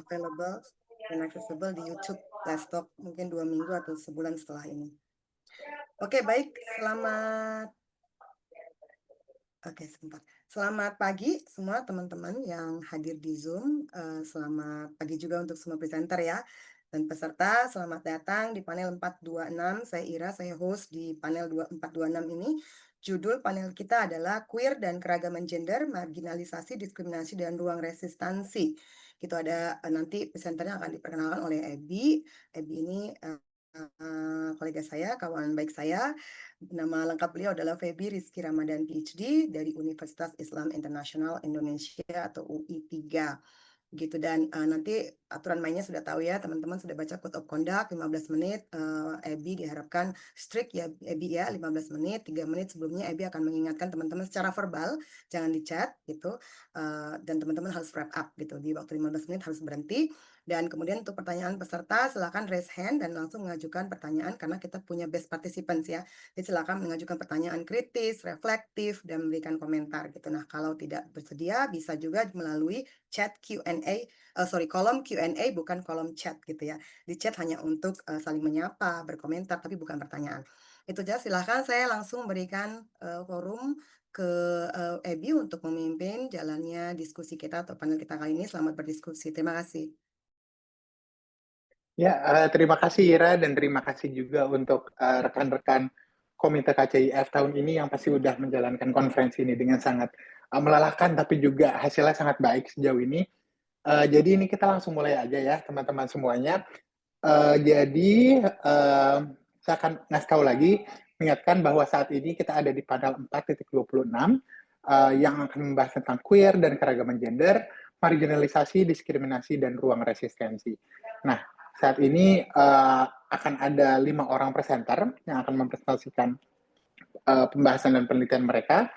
available dan accessible di YouTube Desktop mungkin 2 minggu atau sebulan setelah ini. Oke, baik. Sebentar. Selamat pagi semua teman-teman yang hadir di Zoom. Selamat pagi juga untuk semua presenter ya. Dan peserta, selamat datang di panel 426. Saya Ira, saya host di panel 426 ini. Judul panel kita adalah Queer dan Keragaman Gender, Marginalisasi, Diskriminasi, dan Ruang Resistansi. Itu ada nanti presenternya akan diperkenalkan oleh Ebi. Ebi ini kolega saya, kawan baik saya. Nama lengkap beliau adalah Febi Rizky Ramadan PhD dari Universitas Islam Internasional Indonesia atau UI3. Gitu, dan nanti aturan mainnya sudah tahu ya, teman-teman sudah baca Code of Conduct 15 menit. Ebi diharapkan strict ya, Ebi ya, 15 menit, 3 menit sebelumnya Ebi akan mengingatkan teman-teman secara verbal, jangan di chat gitu, dan teman-teman harus wrap up gitu, di waktu 15 menit harus berhenti. Dan kemudian untuk pertanyaan peserta, silakan raise hand dan langsung mengajukan pertanyaan karena kita punya best participants ya. Jadi silakan mengajukan pertanyaan kritis, reflektif, dan memberikan komentar gitu. Nah, kalau tidak bersedia bisa juga melalui chat Q&A, kolom Q&A bukan kolom chat gitu ya. Di chat hanya untuk saling menyapa, berkomentar, tapi bukan pertanyaan. Itu aja, silahkan saya langsung berikan forum ke Ebi untuk memimpin jalannya diskusi kita atau panel kita kali ini. Selamat berdiskusi. Terima kasih. Ya, terima kasih Ira dan terima kasih juga untuk rekan-rekan Komite KCIF tahun ini yang pasti sudah menjalankan konferensi ini dengan sangat melelahkan tapi juga hasilnya sangat baik sejauh ini. Jadi ini kita langsung mulai aja ya teman-teman semuanya. Jadi saya akan ngasih tahu lagi, mengingatkan bahwa saat ini kita ada di panel 4.26 yang akan membahas tentang queer dan keragaman gender, marginalisasi, diskriminasi, dan ruang resistensi. Nah, saat ini akan ada 5 orang presenter yang akan mempresentasikan pembahasan dan penelitian mereka.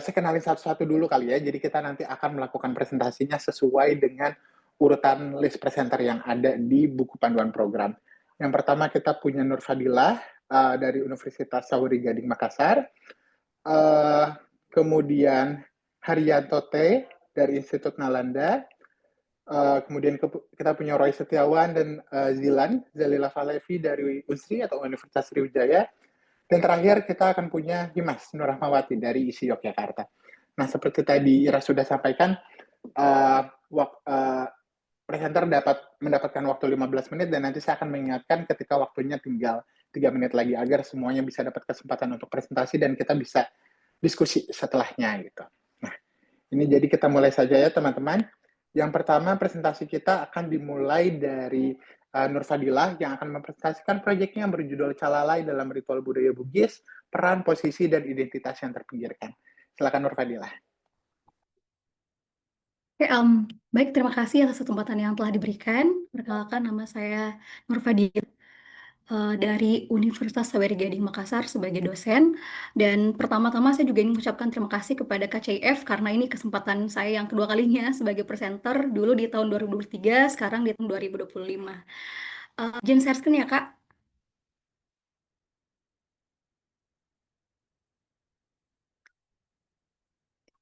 Saya kenalin satu-satu dulu kali ya, jadi kita nanti akan melakukan presentasinya sesuai dengan urutan list presenter yang ada di buku panduan program. Yang pertama kita punya Nur Fadilah dari Universitas Sauri Gading Makassar, kemudian Haryanto T dari Institut Nalanda, kemudian kita punya Roy Setiawan dan Zalila Falevi dari UNSRI atau Universitas Sriwijaya, dan terakhir kita akan punya Himas Nur Rahmawati dari ISI Yogyakarta. Nah, seperti tadi Ira sudah sampaikan, presenter mendapatkan waktu 15 menit dan nanti saya akan mengingatkan ketika waktunya tinggal 3 menit lagi agar semuanya bisa dapat kesempatan untuk presentasi dan kita bisa diskusi setelahnya gitu. Nah, ini jadi kita mulai saja ya teman-teman. Yang pertama presentasi kita akan dimulai dari Nur Fadilah yang akan mempresentasikan proyeknya yang berjudul Calalai dalam Ritual Budaya Bugis, Peran, Posisi, dan Identitas yang Terpinggirkan. Silakan Nur Fadilah. Oke, baik, terima kasih atas kesempatan yang telah diberikan. Perkenalkan, nama saya Nur Fadilah dari Universitas Sauri Gading Makassar sebagai dosen. Dan pertama-tama saya juga ingin mengucapkan terima kasih kepada KCIF karena ini kesempatan saya yang kedua kalinya sebagai presenter, dulu di tahun 2023, sekarang di tahun 2025. Izin share screen ya, Kak.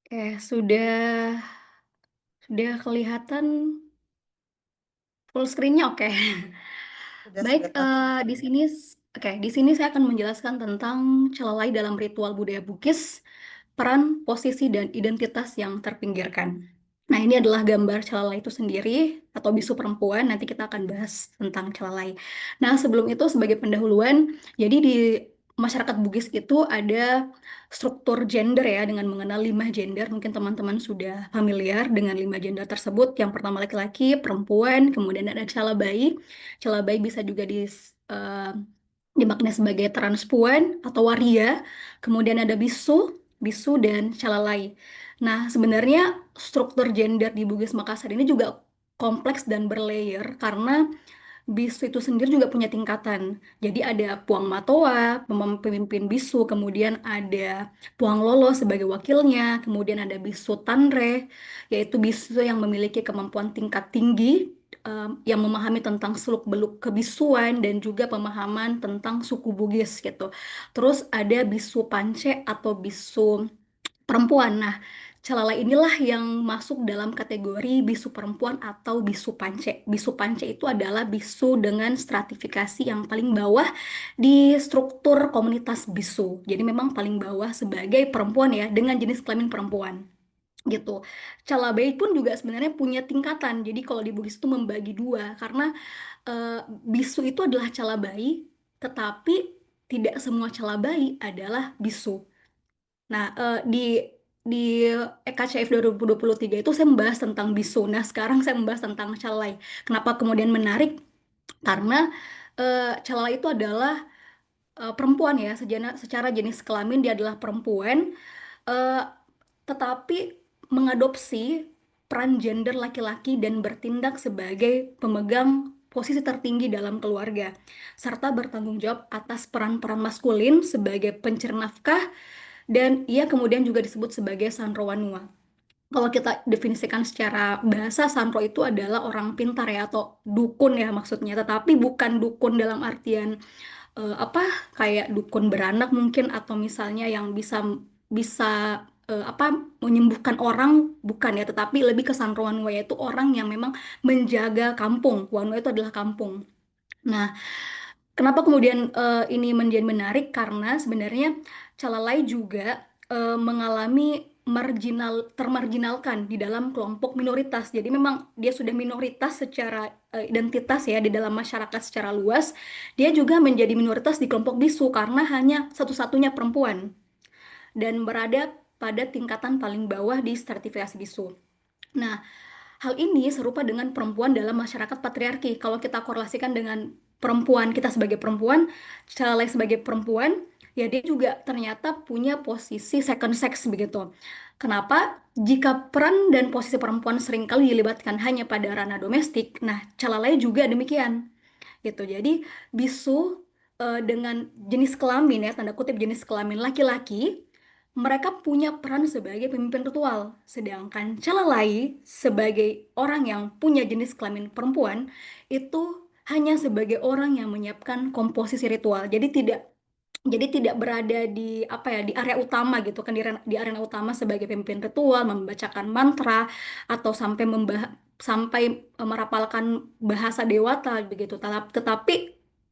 Oke, sudah kelihatan full screen-nya, oke. Baik, di sini saya akan menjelaskan tentang Calalai dalam Ritual Budaya Bugis, peran, posisi, dan identitas yang terpinggirkan. Nah, ini adalah gambar Calalai itu sendiri atau bisu perempuan. Nanti kita akan bahas tentang Calalai. Nah, sebelum itu sebagai pendahuluan, jadi di masyarakat Bugis itu ada struktur gender ya, dengan mengenal 5 gender. Mungkin teman-teman sudah familiar dengan 5 gender tersebut. Yang pertama laki-laki, perempuan, kemudian ada calabai. Calabai bisa juga dimaknai sebagai transpuan atau waria. Kemudian ada bisu dan calalai. Nah, sebenarnya struktur gender di Bugis Makassar ini juga kompleks dan berlayer karena bisu itu sendiri juga punya tingkatan. Jadi ada Puang Matoa, pemimpin bisu, kemudian ada Puang Lolo sebagai wakilnya, kemudian ada bisu Tanre, yaitu bisu yang memiliki kemampuan tingkat tinggi, yang memahami tentang seluk-beluk kebisuan dan juga pemahaman tentang suku Bugis gitu. Terus ada bisu Pance atau bisu perempuan. Nah, Calalai inilah yang masuk dalam kategori bisu perempuan atau bisu pance. Bisu pance itu adalah bisu dengan stratifikasi yang paling bawah di struktur komunitas bisu. Jadi memang paling bawah sebagai perempuan ya, dengan jenis kelamin perempuan gitu. Calabai pun juga sebenarnya punya tingkatan. Jadi kalau di Bugis itu membagi dua karena bisu itu adalah calabai, tetapi tidak semua calabai adalah bisu. Nah, di EKCF 2023 itu saya membahas tentang bisu. Nah, sekarang saya membahas tentang calalai. Kenapa kemudian menarik? Karena calalai itu adalah perempuan ya, secara jenis kelamin dia adalah perempuan, eh, tetapi mengadopsi peran gender laki-laki dan bertindak sebagai pemegang posisi tertinggi dalam keluarga, serta bertanggung jawab atas peran-peran maskulin sebagai pencari nafkah, dan ia kemudian juga disebut sebagai Sanro Wanua. Kalau kita definisikan secara bahasa, Sanro itu adalah orang pintar ya, atau dukun ya maksudnya, tetapi bukan dukun dalam artian apa kayak dukun beranak mungkin, atau misalnya yang bisa bisa apa menyembuhkan orang, bukan ya, tetapi lebih ke Sanro Wanua, yaitu orang yang memang menjaga kampung. Wanua itu adalah kampung. Nah, kenapa kemudian ini menjadi menarik? Karena sebenarnya Calalai juga mengalami termarginalkan di dalam kelompok minoritas. Jadi memang dia sudah minoritas secara identitas ya di dalam masyarakat secara luas. Dia juga menjadi minoritas di kelompok bisu karena hanya satu-satunya perempuan dan berada pada tingkatan paling bawah di stratifikasi bisu. Nah, hal ini serupa dengan perempuan dalam masyarakat patriarki. Kalau kita korelasikan dengan perempuan, kita sebagai perempuan, Calalai sebagai perempuan, ya dia juga ternyata punya posisi second sex begitu. Kenapa? Jika peran dan posisi perempuan seringkali dilibatkan hanya pada ranah domestik, nah Calalai juga demikian gitu. Jadi bisu dengan jenis kelamin ya, tanda kutip jenis kelamin laki-laki, mereka punya peran sebagai pemimpin ritual. Sedangkan Calalai sebagai orang yang punya jenis kelamin perempuan itu hanya sebagai orang yang menyiapkan komposisi ritual. Jadi tidak berada di apa ya, di area utama gitu kan, di arena utama sebagai pemimpin ritual, membacakan mantra atau sampai merapalkan bahasa dewata begitu. Tetapi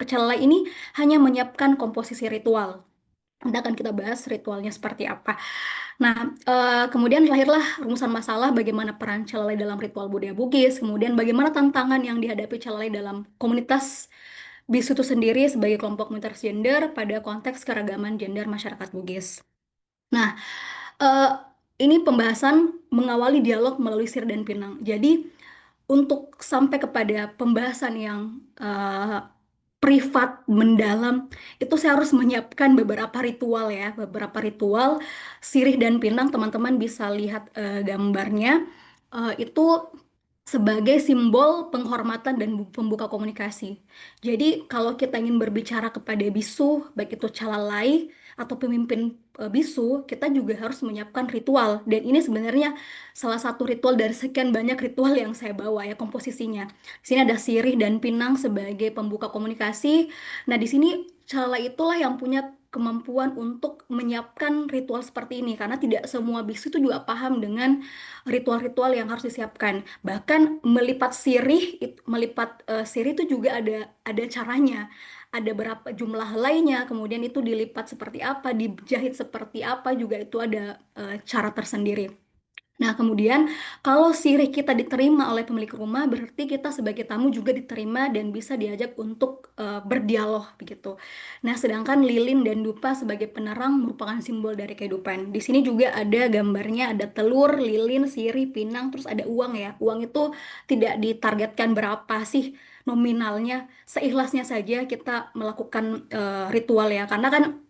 Calalai ini hanya menyiapkan komposisi ritual. Nanti akan kita bahas ritualnya seperti apa. Nah, kemudian lahirlah rumusan masalah bagaimana peran Calalai dalam ritual budaya Bugis, kemudian bagaimana tantangan yang dihadapi Calalai dalam komunitas BIS itu sendiri sebagai kelompok minoritas gender pada konteks keragaman gender masyarakat Bugis. Nah, eh, ini pembahasan mengawali dialog melalui Sir dan Pinang. Jadi, untuk sampai kepada pembahasan yang privat, mendalam, itu saya harus menyiapkan beberapa ritual ya, beberapa ritual sirih dan pinang. Teman-teman bisa lihat gambarnya. Itu sebagai simbol penghormatan dan pembuka komunikasi. Jadi kalau kita ingin berbicara kepada bisu, baik itu calalai atau pemimpin bisu, kita juga harus menyiapkan ritual. Dan ini sebenarnya salah satu ritual dari sekian banyak ritual yang saya bawa ya komposisinya. Di sini ada sirih dan pinang sebagai pembuka komunikasi. Nah, di sini calalai itulah yang punya kemampuan untuk menyiapkan ritual seperti ini karena tidak semua bisu itu juga paham dengan ritual-ritual yang harus disiapkan. Bahkan melipat sirih itu juga ada caranya. Ada berapa jumlah helainya, kemudian itu dilipat seperti apa, dijahit seperti apa, juga itu ada cara tersendiri. Nah, kemudian kalau sirih kita diterima oleh pemilik rumah, berarti kita sebagai tamu juga diterima dan bisa diajak untuk berdialog begitu. Nah, sedangkan lilin dan dupa sebagai penerang merupakan simbol dari kehidupan. Di sini juga ada gambarnya, ada telur, lilin, sirih, pinang, terus ada uang ya. Uang itu tidak ditargetkan berapa sih nominalnya, seikhlasnya saja kita melakukan ritual ya. Karena kan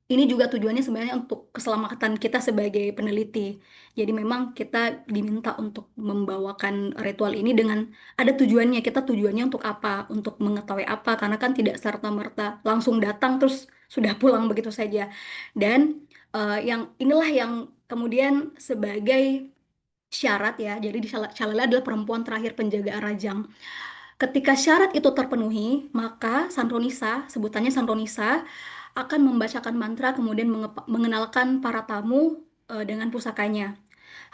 ini juga tujuannya sebenarnya untuk keselamatan kita sebagai peneliti. Jadi memang kita diminta untuk membawakan ritual ini dengan ada tujuannya. Kita tujuannya untuk apa? Untuk mengetahui apa? Karena kan tidak serta-merta langsung datang terus sudah pulang begitu saja. Dan yang inilah yang kemudian sebagai syarat ya. Jadi di Shalala adalah perempuan terakhir penjaga Arajang. Ketika syarat itu terpenuhi, maka Sanronisa, sebutannya Sanronisa, akan membacakan mantra kemudian mengenalkan para tamu dengan pusakanya.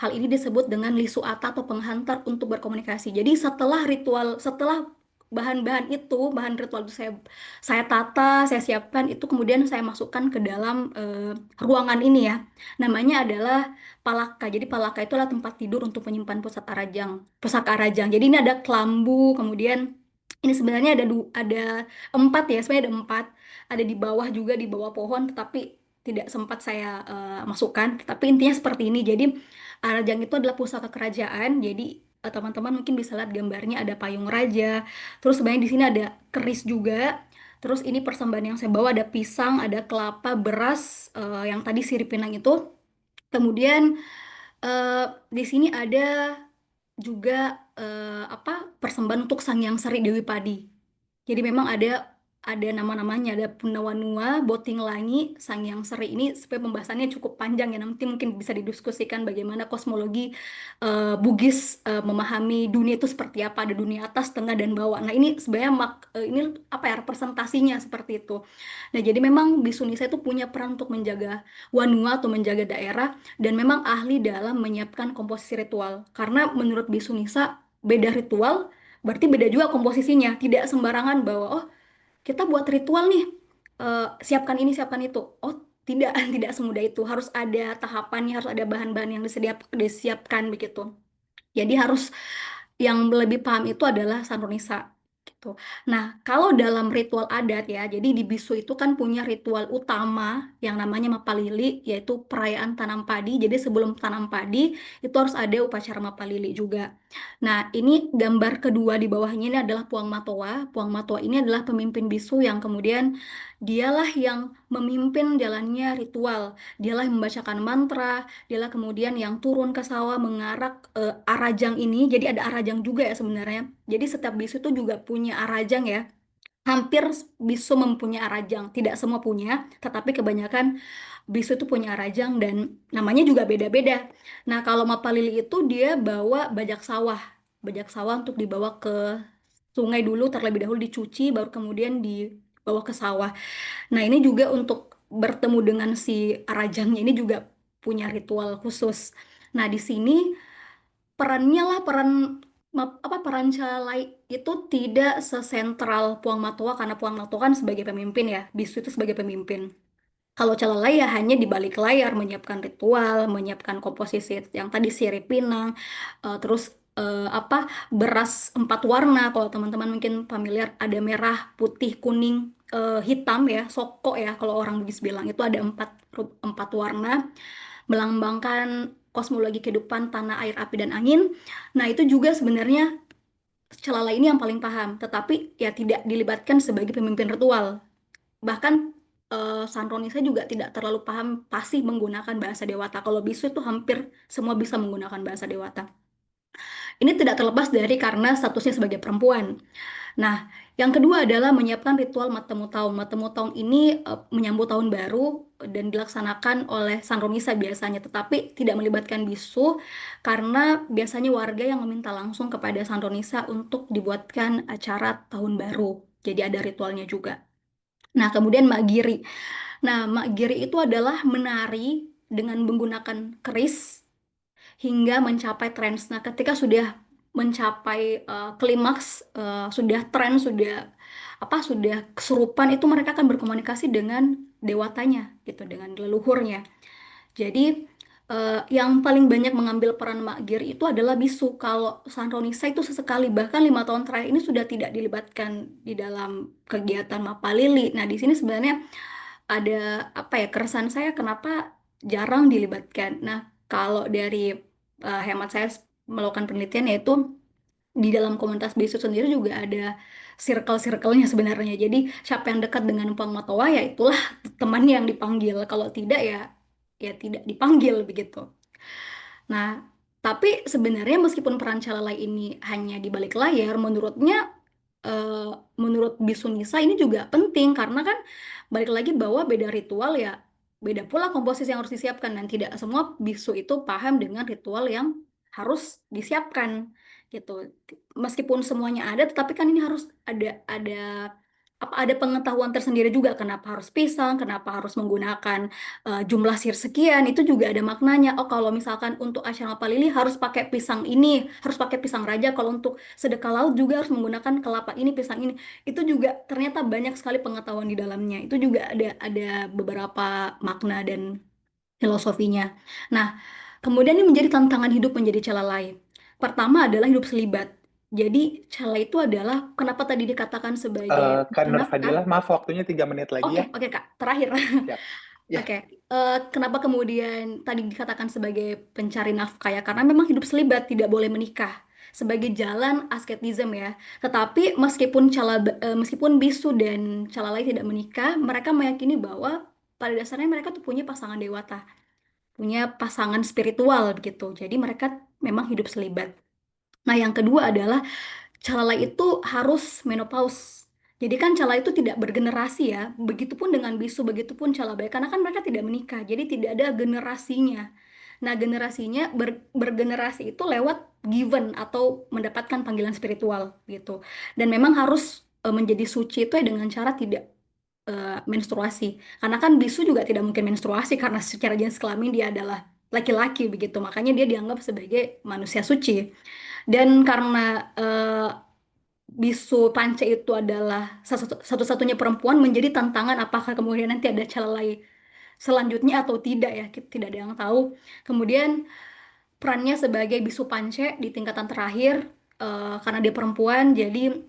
Hal ini disebut dengan lisuata atau penghantar untuk berkomunikasi. Jadi setelah bahan-bahan itu, bahan ritual itu saya tata, saya siapkan, itu kemudian saya masukkan ke dalam ruangan ini ya. Namanya adalah palaka. Jadi palaka itu adalah tempat tidur untuk menyimpan pusaka arajang. Jadi ini ada kelambu, kemudian ini sebenarnya ada empat ya, sebenarnya ada empat. Ada di bawah juga, di bawah pohon, tetapi tidak sempat saya masukkan. Tapi intinya seperti ini. Jadi arajang itu adalah pusaka kerajaan. Jadi teman-teman mungkin bisa lihat gambarnya, ada payung raja. Terus sebenarnya di sini ada keris juga. Terus ini persembahan yang saya bawa, ada pisang, ada kelapa, beras, yang tadi sirip pinang itu. Kemudian di sini ada juga persembahan untuk Sang Hyang Sri Dewi Padi. Jadi memang ada nama-namanya, ada Punawanua, Boting Langi, Sang Hyang Sri. Ini supaya pembahasannya cukup panjang ya, nanti mungkin bisa didiskusikan bagaimana kosmologi Bugis memahami dunia itu seperti apa, ada dunia atas, tengah, dan bawah. Nah ini sebenarnya ini apa ya, representasinya seperti itu. Nah jadi memang Bisu Nisa itu punya peran untuk menjaga Wanua atau menjaga daerah, dan memang ahli dalam menyiapkan komposisi ritual. Karena menurut Bisu Nisa, beda ritual berarti beda juga komposisinya. Tidak sembarangan bahwa oh kita buat ritual nih, siapkan ini siapkan itu. Oh tidak, tidak semudah itu. Harus ada tahapannya, harus ada bahan-bahan yang disiapkan begitu. Jadi harus yang lebih paham itu adalah Sanronisa gitu. Nah, kalau dalam ritual adat ya, jadi di Bisu itu kan punya ritual utama yang namanya Mapalili, yaitu perayaan tanam padi. Jadi sebelum tanam padi itu harus ada upacara Mapalili juga. Nah, ini gambar kedua di bawahnya ini adalah Puang Matoa. Puang Matoa ini adalah pemimpin Bisu yang kemudian dialah yang memimpin jalannya ritual. Dialah yang membacakan mantra, dialah kemudian yang turun ke sawah mengarak arajang ini. Jadi ada arajang juga ya sebenarnya. Jadi setiap bisu itu juga punya arajang ya. Hampir bisu mempunyai arajang. Tidak semua punya, tetapi kebanyakan bisu itu punya arajang dan namanya juga beda-beda. Nah, kalau Mapalili itu dia bawa bajak sawah. Bajak sawah untuk dibawa ke sungai dulu, terlebih dahulu dicuci, baru kemudian dibawa ke sawah. Nah, ini juga untuk bertemu dengan si Arajangnya ini juga punya ritual khusus. Nah, di sini perannya lah peran Calai itu tidak sesentral Puang Matoa, karena Puang Matoa kan sebagai pemimpin ya, Bisu itu sebagai pemimpin. Kalau Calalai ya hanya di balik layar menyiapkan ritual, menyiapkan komposisi yang tadi sirip pinang, terus beras 4 warna. Kalau teman-teman mungkin familiar, ada merah, putih, kuning, hitam ya, soko ya. Kalau orang Bugis bilang itu ada empat warna, melambangkan kosmologi kehidupan tanah, air, api, dan angin. Nah itu juga sebenarnya Calalai ini yang paling paham, tetapi ya tidak dilibatkan sebagai pemimpin ritual. Bahkan Sanronisa juga tidak terlalu paham pasti menggunakan bahasa Dewata. Kalau Bisu itu hampir semua bisa menggunakan bahasa Dewata. Ini tidak terlepas dari karena statusnya sebagai perempuan. Nah, yang kedua adalah menyiapkan ritual Matemu Taung. Matemu Taung ini menyambut tahun baru dan dilaksanakan oleh Sanronisa biasanya, tetapi tidak melibatkan bisu karena biasanya warga yang meminta langsung kepada Sanronisa untuk dibuatkan acara tahun baru. Jadi ada ritualnya juga. Nah, kemudian Mak Giri. Nah, Mak Giri itu adalah menari dengan menggunakan keris hingga mencapai trance. Nah, ketika sudah mencapai klimaks, sudah tren, sudah kesurupan, itu mereka akan berkomunikasi dengan dewatanya, gitu, dengan leluhurnya. Jadi yang paling banyak mengambil peran Mak Giri itu adalah bisu. Kalau Sanronisa itu sesekali, bahkan 5 tahun terakhir ini sudah tidak dilibatkan di dalam kegiatan Mapalili. Nah, di sini sebenarnya ada apa ya, keresahan saya kenapa jarang dilibatkan. Nah, kalau dari hemat saya melakukan penelitian, yaitu di dalam komunitas bisu sendiri juga ada circle-circle-nya sebenarnya. Jadi siapa yang dekat dengan Puang Matoa ya itulah temannya yang dipanggil. Kalau tidak ya tidak dipanggil begitu. Nah, tapi sebenarnya meskipun peran Calalai ini hanya di balik layar, eh, menurut Bisu Nisa ini juga penting karena kan balik lagi bahwa beda ritual ya beda pula komposisi yang harus disiapkan, dan tidak semua bisu itu paham dengan ritual yang harus disiapkan gitu. Meskipun semuanya ada, tetapi kan ini harus ada apa ada pengetahuan tersendiri juga kenapa harus pisang, kenapa harus menggunakan jumlah sir sekian, itu juga ada maknanya. Oh, kalau misalkan untuk acara Palili harus pakai pisang ini, harus pakai pisang raja. Kalau untuk sedekah laut juga harus menggunakan kelapa ini, pisang ini. Itu juga ternyata banyak sekali pengetahuan di dalamnya. Itu juga ada beberapa makna dan filosofinya. Nah, kemudian ini menjadi tantangan hidup menjadi calalai. Pertama adalah hidup selibat. Jadi, cala itu adalah kenapa tadi dikatakan sebagai Kak Nur nafkah. Fadilah, maaf waktunya 3 menit lagi Oke, ya. oke Kak, terakhir. Siap. Ya, Oke, kenapa kemudian tadi dikatakan sebagai pencari nafkah ya? Karena memang hidup selibat tidak boleh menikah sebagai jalan asketisme ya. Tetapi meskipun bisu dan calalai tidak menikah, mereka meyakini bahwa pada dasarnya mereka tuh punya pasangan dewata, punya pasangan spiritual begitu. Jadi mereka memang hidup selibat. Nah, yang kedua adalah Calala itu harus menopause. Jadi kan cala itu tidak bergenerasi ya. Begitupun dengan bisu, begitupun calabai. Karena kan mereka tidak menikah, jadi tidak ada generasinya. Nah, generasinya bergenerasi itu lewat given atau mendapatkan panggilan spiritual gitu. Dan memang harus menjadi suci itu ya dengan cara tidak menstruasi. Karena kan bisu juga tidak mungkin menstruasi karena secara jenis kelamin dia adalah laki-laki begitu. Makanya dia dianggap sebagai manusia suci. Dan karena bisu Pance itu adalah satu-satunya perempuan menjadi tantangan apakah kemudian nanti ada calai selanjutnya atau tidak ya, tidak ada yang tahu. Kemudian perannya sebagai bisu Pance di tingkatan terakhir karena dia perempuan jadi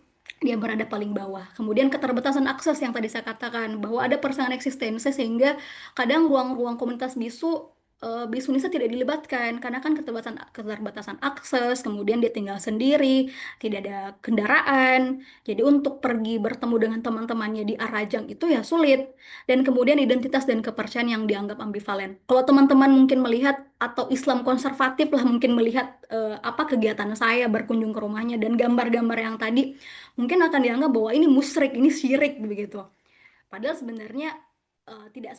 dia berada paling bawah. Kemudian keterbatasan akses yang tadi saya katakan bahwa ada persaingan eksistensi sehingga kadang ruang-ruang komunitas bisu bisu Nisa tidak dilibatkan karena kan keterbatasan akses, kemudian dia tinggal sendiri, tidak ada kendaraan. Jadi untuk pergi bertemu dengan teman-temannya di Arajang itu ya sulit. Dan kemudian identitas dan kepercayaan yang dianggap ambivalen. Kalau teman-teman mungkin melihat atau Islam konservatif lah mungkin melihat apa kegiatan saya berkunjung ke rumahnya dan gambar-gambar yang tadi mungkin akan dianggap bahwa ini musyrik, ini syirik begitu. Padahal sebenarnya tidak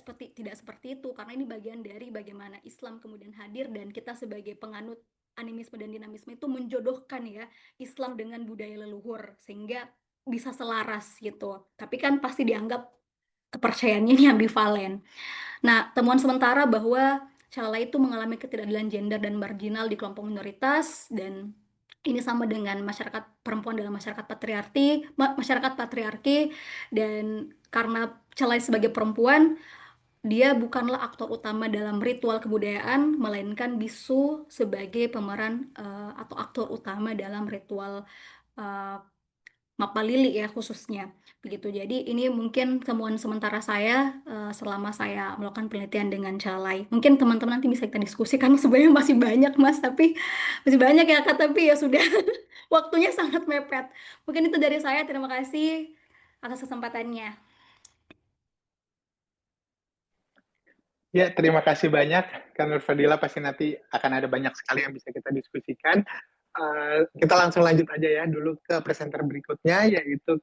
seperti itu karena ini bagian dari bagaimana Islam kemudian hadir dan kita sebagai penganut animisme dan dinamisme itu menjodohkan ya Islam dengan budaya leluhur sehingga bisa selaras gitu. Tapi kan pasti dianggap kepercayaannya ini ambivalen. Nah, temuan sementara bahwa Cala itu mengalami ketidakadilan gender dan marginal di kelompok minoritas dan ini sama dengan masyarakat perempuan dalam masyarakat patriarki dan karena Cala sebagai perempuan dia bukanlah aktor utama dalam ritual kebudayaan melainkan bisu sebagai pemeran atau aktor utama dalam ritual eh, Mapalili ya khususnya begitu. Jadi ini mungkin temuan sementara saya selama saya melakukan penelitian dengan calai. Mungkin teman-teman nanti bisa kita diskusikan sebenarnya masih banyak Mas, tapi masih banyak ya Kak, tapi ya sudah waktunya sangat mepet. Mungkin itu dari saya. Terima kasih atas kesempatannya. ya, terima kasih banyak. Kak Nur Fadila, pasti nanti akan ada banyak sekali yang bisa kita diskusikan. Kita langsung lanjut aja ya dulu ke presenter berikutnya, yaitu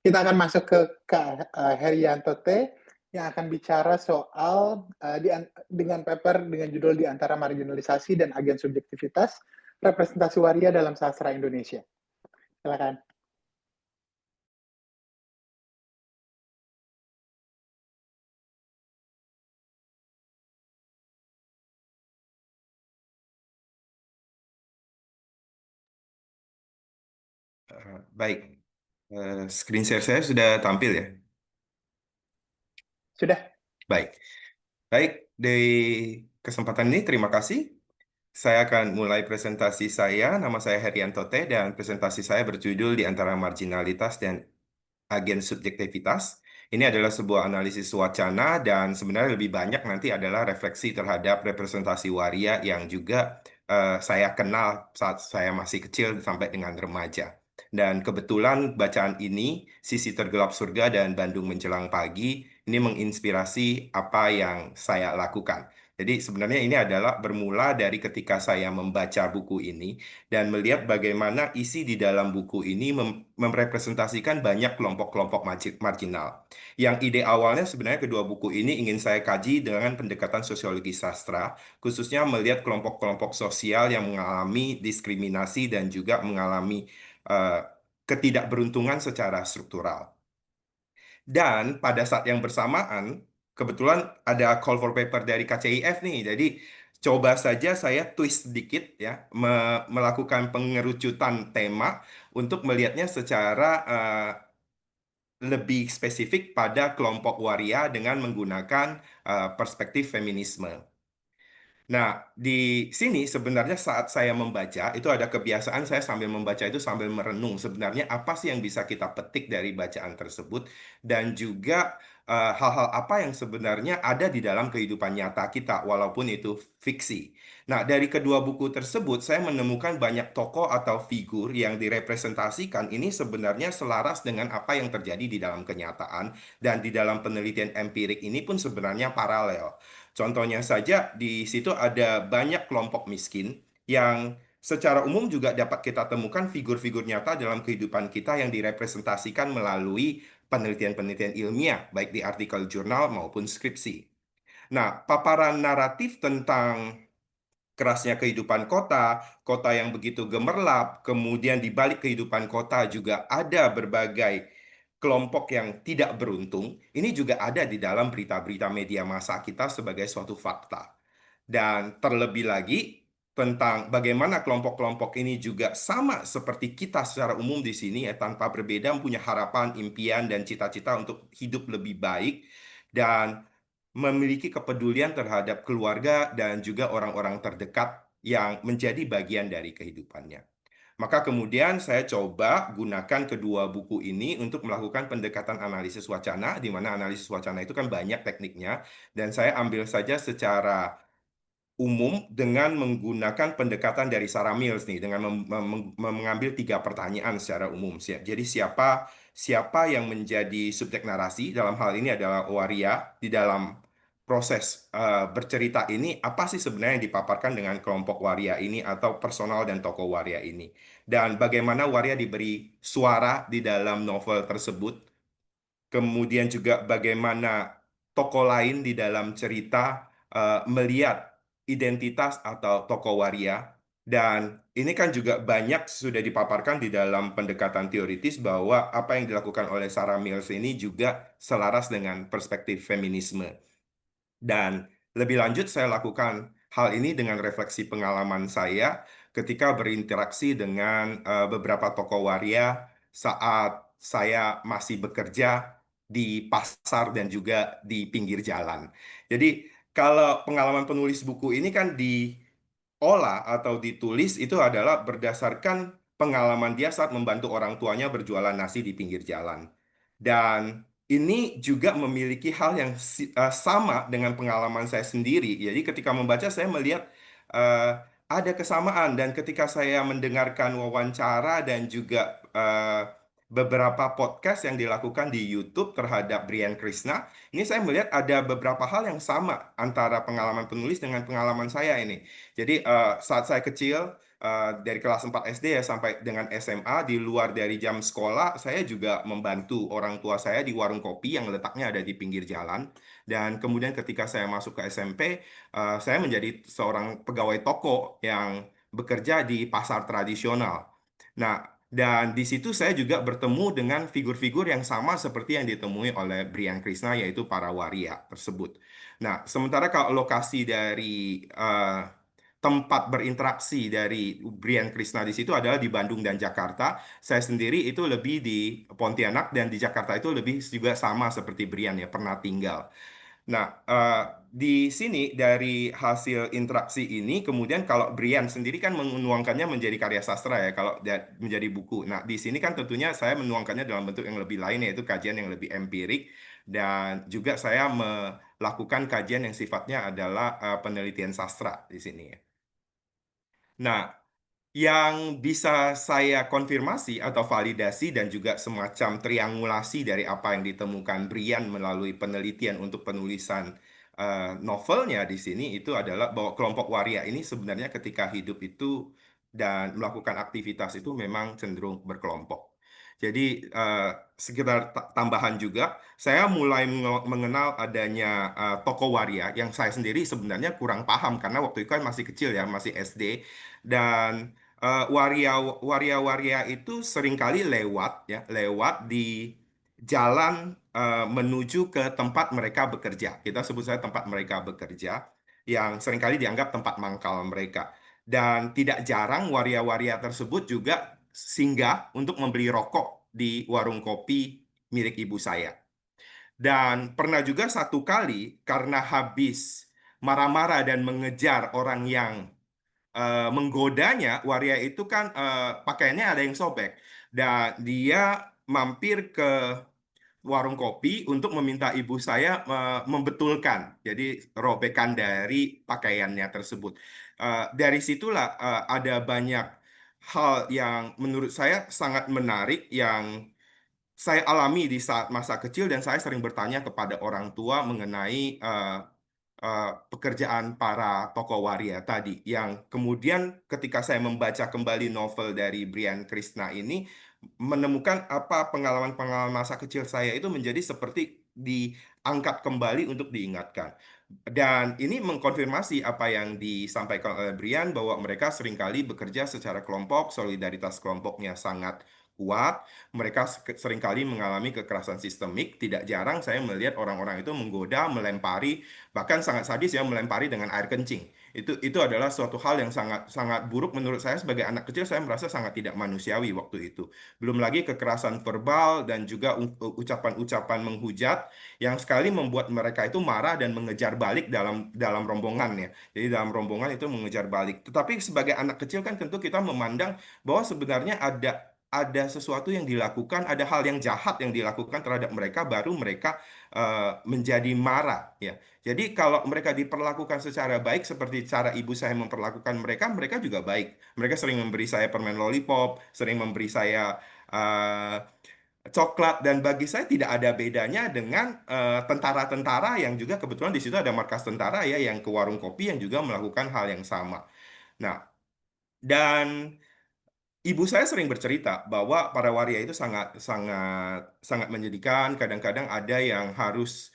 kita akan masuk ke Kak Herianto T yang akan bicara soal dengan paper dengan judul Di Antara Marginalisasi dan Agen Subjektivitas, Representasi Waria dalam Sastra Indonesia. Silakan. Baik, screen share saya sudah tampil ya? Sudah. Baik, baik. Di kesempatan ini terima kasih. Saya akan mulai presentasi saya. Nama saya Herianto T. dan presentasi saya berjudul Di Antara Marginalitas dan Agen Subjektivitas. Ini adalah sebuah analisis wacana dan sebenarnya lebih banyak nanti adalah refleksi terhadap representasi waria yang juga saya kenal saat saya masih kecil sampai dengan remaja. Dan kebetulan bacaan ini, Sisi Tergelap Surga dan Bandung Menjelang Pagi, ini menginspirasi apa yang saya lakukan. Jadi sebenarnya ini adalah bermula dari ketika saya membaca buku ini dan melihat bagaimana isi di dalam buku ini merepresentasikan banyak kelompok-kelompok marginal. Yang ide awalnya sebenarnya kedua buku ini ingin saya kaji dengan pendekatan sosiologi sastra, khususnya melihat kelompok-kelompok sosial yang mengalami diskriminasi dan juga mengalami eh, ketidakberuntungan secara struktural. Dan pada saat yang bersamaan, kebetulan ada call for paper dari KCIF nih. Jadi coba saja saya twist sedikit ya, melakukan pengerucutan tema untuk melihatnya secara lebih spesifik pada kelompok waria dengan menggunakan perspektif feminisme. Nah, di sini sebenarnya saat saya membaca, itu ada kebiasaan saya sambil membaca itu sambil merenung. Sebenarnya apa sih yang bisa kita petik dari bacaan tersebut, dan juga hal-hal apa yang sebenarnya ada di dalam kehidupan nyata kita, walaupun itu fiksi. Nah, dari kedua buku tersebut, saya menemukan banyak tokoh atau figur yang direpresentasikan ini sebenarnya selaras dengan apa yang terjadi di dalam kenyataan, dan di dalam penelitian empirik ini pun sebenarnya paralel. Contohnya saja, di situ ada banyak kelompok miskin yang secara umum juga dapat kita temukan figur-figur nyata dalam kehidupan kita yang direpresentasikan melalui penelitian-penelitian ilmiah, baik di artikel jurnal maupun skripsi. Nah, paparan naratif tentang kerasnya kehidupan kota, kota yang begitu gemerlap, kemudian di balik kehidupan kota juga ada berbagai kelompok yang tidak beruntung, ini juga ada di dalam berita-berita media massa kita sebagai suatu fakta. Dan terlebih lagi tentang bagaimana kelompok-kelompok ini juga sama seperti kita secara umum di sini ya, tanpa berbeda punya harapan, impian, dan cita-cita untuk hidup lebih baik dan memiliki kepedulian terhadap keluarga dan juga orang-orang terdekat yang menjadi bagian dari kehidupannya. Maka kemudian saya coba gunakan kedua buku ini untuk melakukan pendekatan analisis wacana, di mana analisis wacana itu kan banyak tekniknya, dan saya ambil saja secara umum dengan menggunakan pendekatan dari Sarah Mills nih, dengan mengambil 3 pertanyaan secara umum. Jadi siapa yang menjadi subjek narasi, dalam hal ini adalah waria, di dalam proses bercerita ini, apa sih sebenarnya yang dipaparkan dengan kelompok waria ini atau personal dan tokoh waria ini. Dan bagaimana waria diberi suara di dalam novel tersebut. Kemudian juga bagaimana tokoh lain di dalam cerita melihat identitas atau tokoh waria. Dan ini kan juga banyak sudah dipaparkan di dalam pendekatan teoritis bahwa apa yang dilakukan oleh Sarah Mills ini juga selaras dengan perspektif feminisme. Dan lebih lanjut saya lakukan hal ini dengan refleksi pengalaman saya ketika berinteraksi dengan beberapa tokoh waria saat saya masih bekerja di pasar dan juga di pinggir jalan. Jadi kalau pengalaman penulis buku ini kan diolah atau ditulis itu adalah berdasarkan pengalaman dia saat membantu orang tuanya berjualan nasi di pinggir jalan. Dan ini juga memiliki hal yang sama dengan pengalaman saya sendiri. Jadi ketika membaca saya melihat ada kesamaan, dan ketika saya mendengarkan wawancara dan juga beberapa podcast yang dilakukan di YouTube terhadap Brian Krishna, ini saya melihat ada beberapa hal yang sama antara pengalaman penulis dengan pengalaman saya ini. Jadi saat saya kecil, dari kelas 4 SD ya sampai dengan SMA, di luar dari jam sekolah, saya juga membantu orang tua saya di warung kopi yang letaknya ada di pinggir jalan. Dan kemudian ketika saya masuk ke SMP, saya menjadi seorang pegawai toko yang bekerja di pasar tradisional. Nah, dan di situ saya juga bertemu dengan figur-figur yang sama seperti yang ditemui oleh Brian Krishna, yaitu para waria tersebut. Nah, sementara kalau lokasi dari tempat berinteraksi dari Brian Krishna di situ adalah di Bandung dan Jakarta. Saya sendiri itu lebih di Pontianak, dan di Jakarta itu lebih juga sama seperti Brian ya, pernah tinggal. Nah, di sini dari hasil interaksi ini, kemudian kalau Brian sendiri kan menuangkannya menjadi karya sastra ya, kalau menjadi buku. Nah, di sini kan tentunya saya menuangkannya dalam bentuk yang lebih lain, yaitu kajian yang lebih empirik, dan juga saya melakukan kajian yang sifatnya adalah penelitian sastra di sini ya. Nah, yang bisa saya konfirmasi atau validasi dan juga semacam triangulasi dari apa yang ditemukan Brian melalui penelitian untuk penulisan novelnya di sini itu adalah bahwa kelompok waria ini sebenarnya ketika hidup itu dan melakukan aktivitas itu memang cenderung berkelompok. Jadi sekitar tambahan juga, saya mulai mengenal adanya tokoh waria yang saya sendiri sebenarnya kurang paham karena waktu itu kan masih kecil ya, masih SD. Dan waria-waria itu seringkali lewat di jalan menuju ke tempat mereka bekerja. Kita sebut saja tempat mereka bekerja, yang seringkali dianggap tempat mangkal mereka. Dan tidak jarang waria-waria tersebut juga singgah untuk membeli rokok di warung kopi milik ibu saya. Dan pernah juga satu kali karena habis marah-marah dan mengejar orang yang menggodanya, waria itu kan pakaiannya ada yang sobek. Dan dia mampir ke warung kopi untuk meminta ibu saya membetulkan, jadi robekan dari pakaiannya tersebut. Dari situlah ada banyak hal yang menurut saya sangat menarik yang saya alami di saat masa kecil dan saya sering bertanya kepada orang tua mengenai pekerjaan para tokoh waria tadi yang kemudian ketika saya membaca kembali novel dari Brian Krishna ini menemukan apa pengalaman-pengalaman masa kecil saya itu menjadi seperti diangkat kembali untuk diingatkan. Dan ini mengkonfirmasi apa yang disampaikan oleh Brian bahwa mereka seringkali bekerja secara kelompok, solidaritas kelompoknya sangat kuat, mereka seringkali mengalami kekerasan sistemik. Tidak jarang saya melihat orang-orang itu menggoda, melempari, bahkan sangat sadis ya melempari dengan air kencing. Itu adalah suatu hal yang sangat sangat buruk menurut saya sebagai anak kecil. Saya merasa sangat tidak manusiawi waktu itu. Belum lagi kekerasan verbal dan juga ucapan-ucapan menghujat yang sekali membuat mereka itu marah dan mengejar balik dalam dalam rombongan ya. Jadi dalam rombongan itu mengejar balik. Tetapi sebagai anak kecil kan tentu kita memandang bahwa sebenarnya ada sesuatu yang dilakukan, ada hal yang jahat yang dilakukan terhadap mereka, baru mereka menjadi marah ya. Jadi kalau mereka diperlakukan secara baik seperti cara ibu saya memperlakukan mereka, mereka juga baik. Mereka sering memberi saya permen lollipop, sering memberi saya coklat, dan bagi saya tidak ada bedanya dengan tentara-tentara yang juga kebetulan di situ ada markas tentara ya yang ke warung kopi yang juga melakukan hal yang sama. Nah, dan ibu saya sering bercerita bahwa para waria itu sangat sangat sangat menyedihkan. Kadang-kadang ada yang harus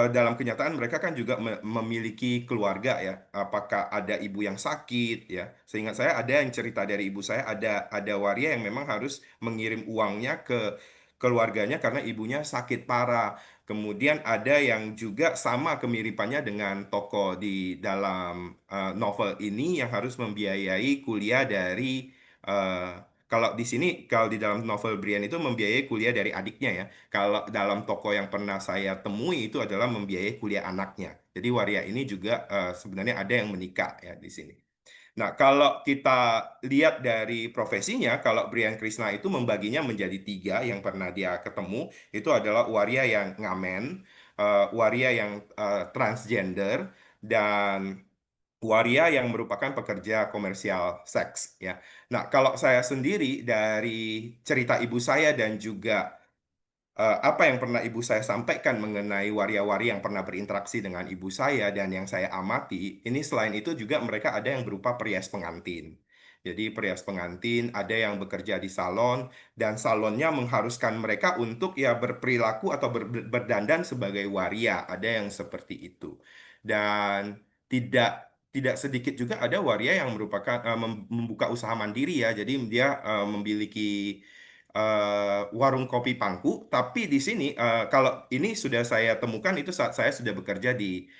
dalam kenyataan mereka kan juga memiliki keluarga ya. Apakah ada ibu yang sakit ya? Seingat saya ada yang cerita dari ibu saya ada waria yang memang harus mengirim uangnya ke keluarganya karena ibunya sakit parah. Kemudian ada yang juga sama kemiripannya dengan tokoh di dalam novel ini yang harus membiayai kuliah dari Eh, kalau di sini, kalau di dalam novel Brian itu membiayai kuliah dari adiknya ya. Kalau dalam toko yang pernah saya temui itu adalah membiayai kuliah anaknya. Jadi waria ini juga sebenarnya ada yang menikah ya di sini. Nah, kalau kita lihat dari profesinya, kalau Brian Krishna itu membaginya menjadi tiga yang pernah dia ketemu. Itu adalah waria yang ngamen, waria yang transgender, dan waria yang merupakan pekerja komersial seks ya. Nah, kalau saya sendiri dari cerita ibu saya dan juga apa yang pernah ibu saya sampaikan mengenai waria-waria yang pernah berinteraksi dengan ibu saya dan yang saya amati, ini selain itu juga mereka ada yang berupa perias pengantin. Jadi perias pengantin, ada yang bekerja di salon, dan salonnya mengharuskan mereka untuk ya berperilaku atau berdandan sebagai waria. Ada yang seperti itu. Dan tidak sedikit juga ada waria yang merupakan membuka usaha mandiri ya. Jadi dia memiliki warung kopi Pangku, tapi di sini kalau ini sudah saya temukan itu saat saya sudah bekerja di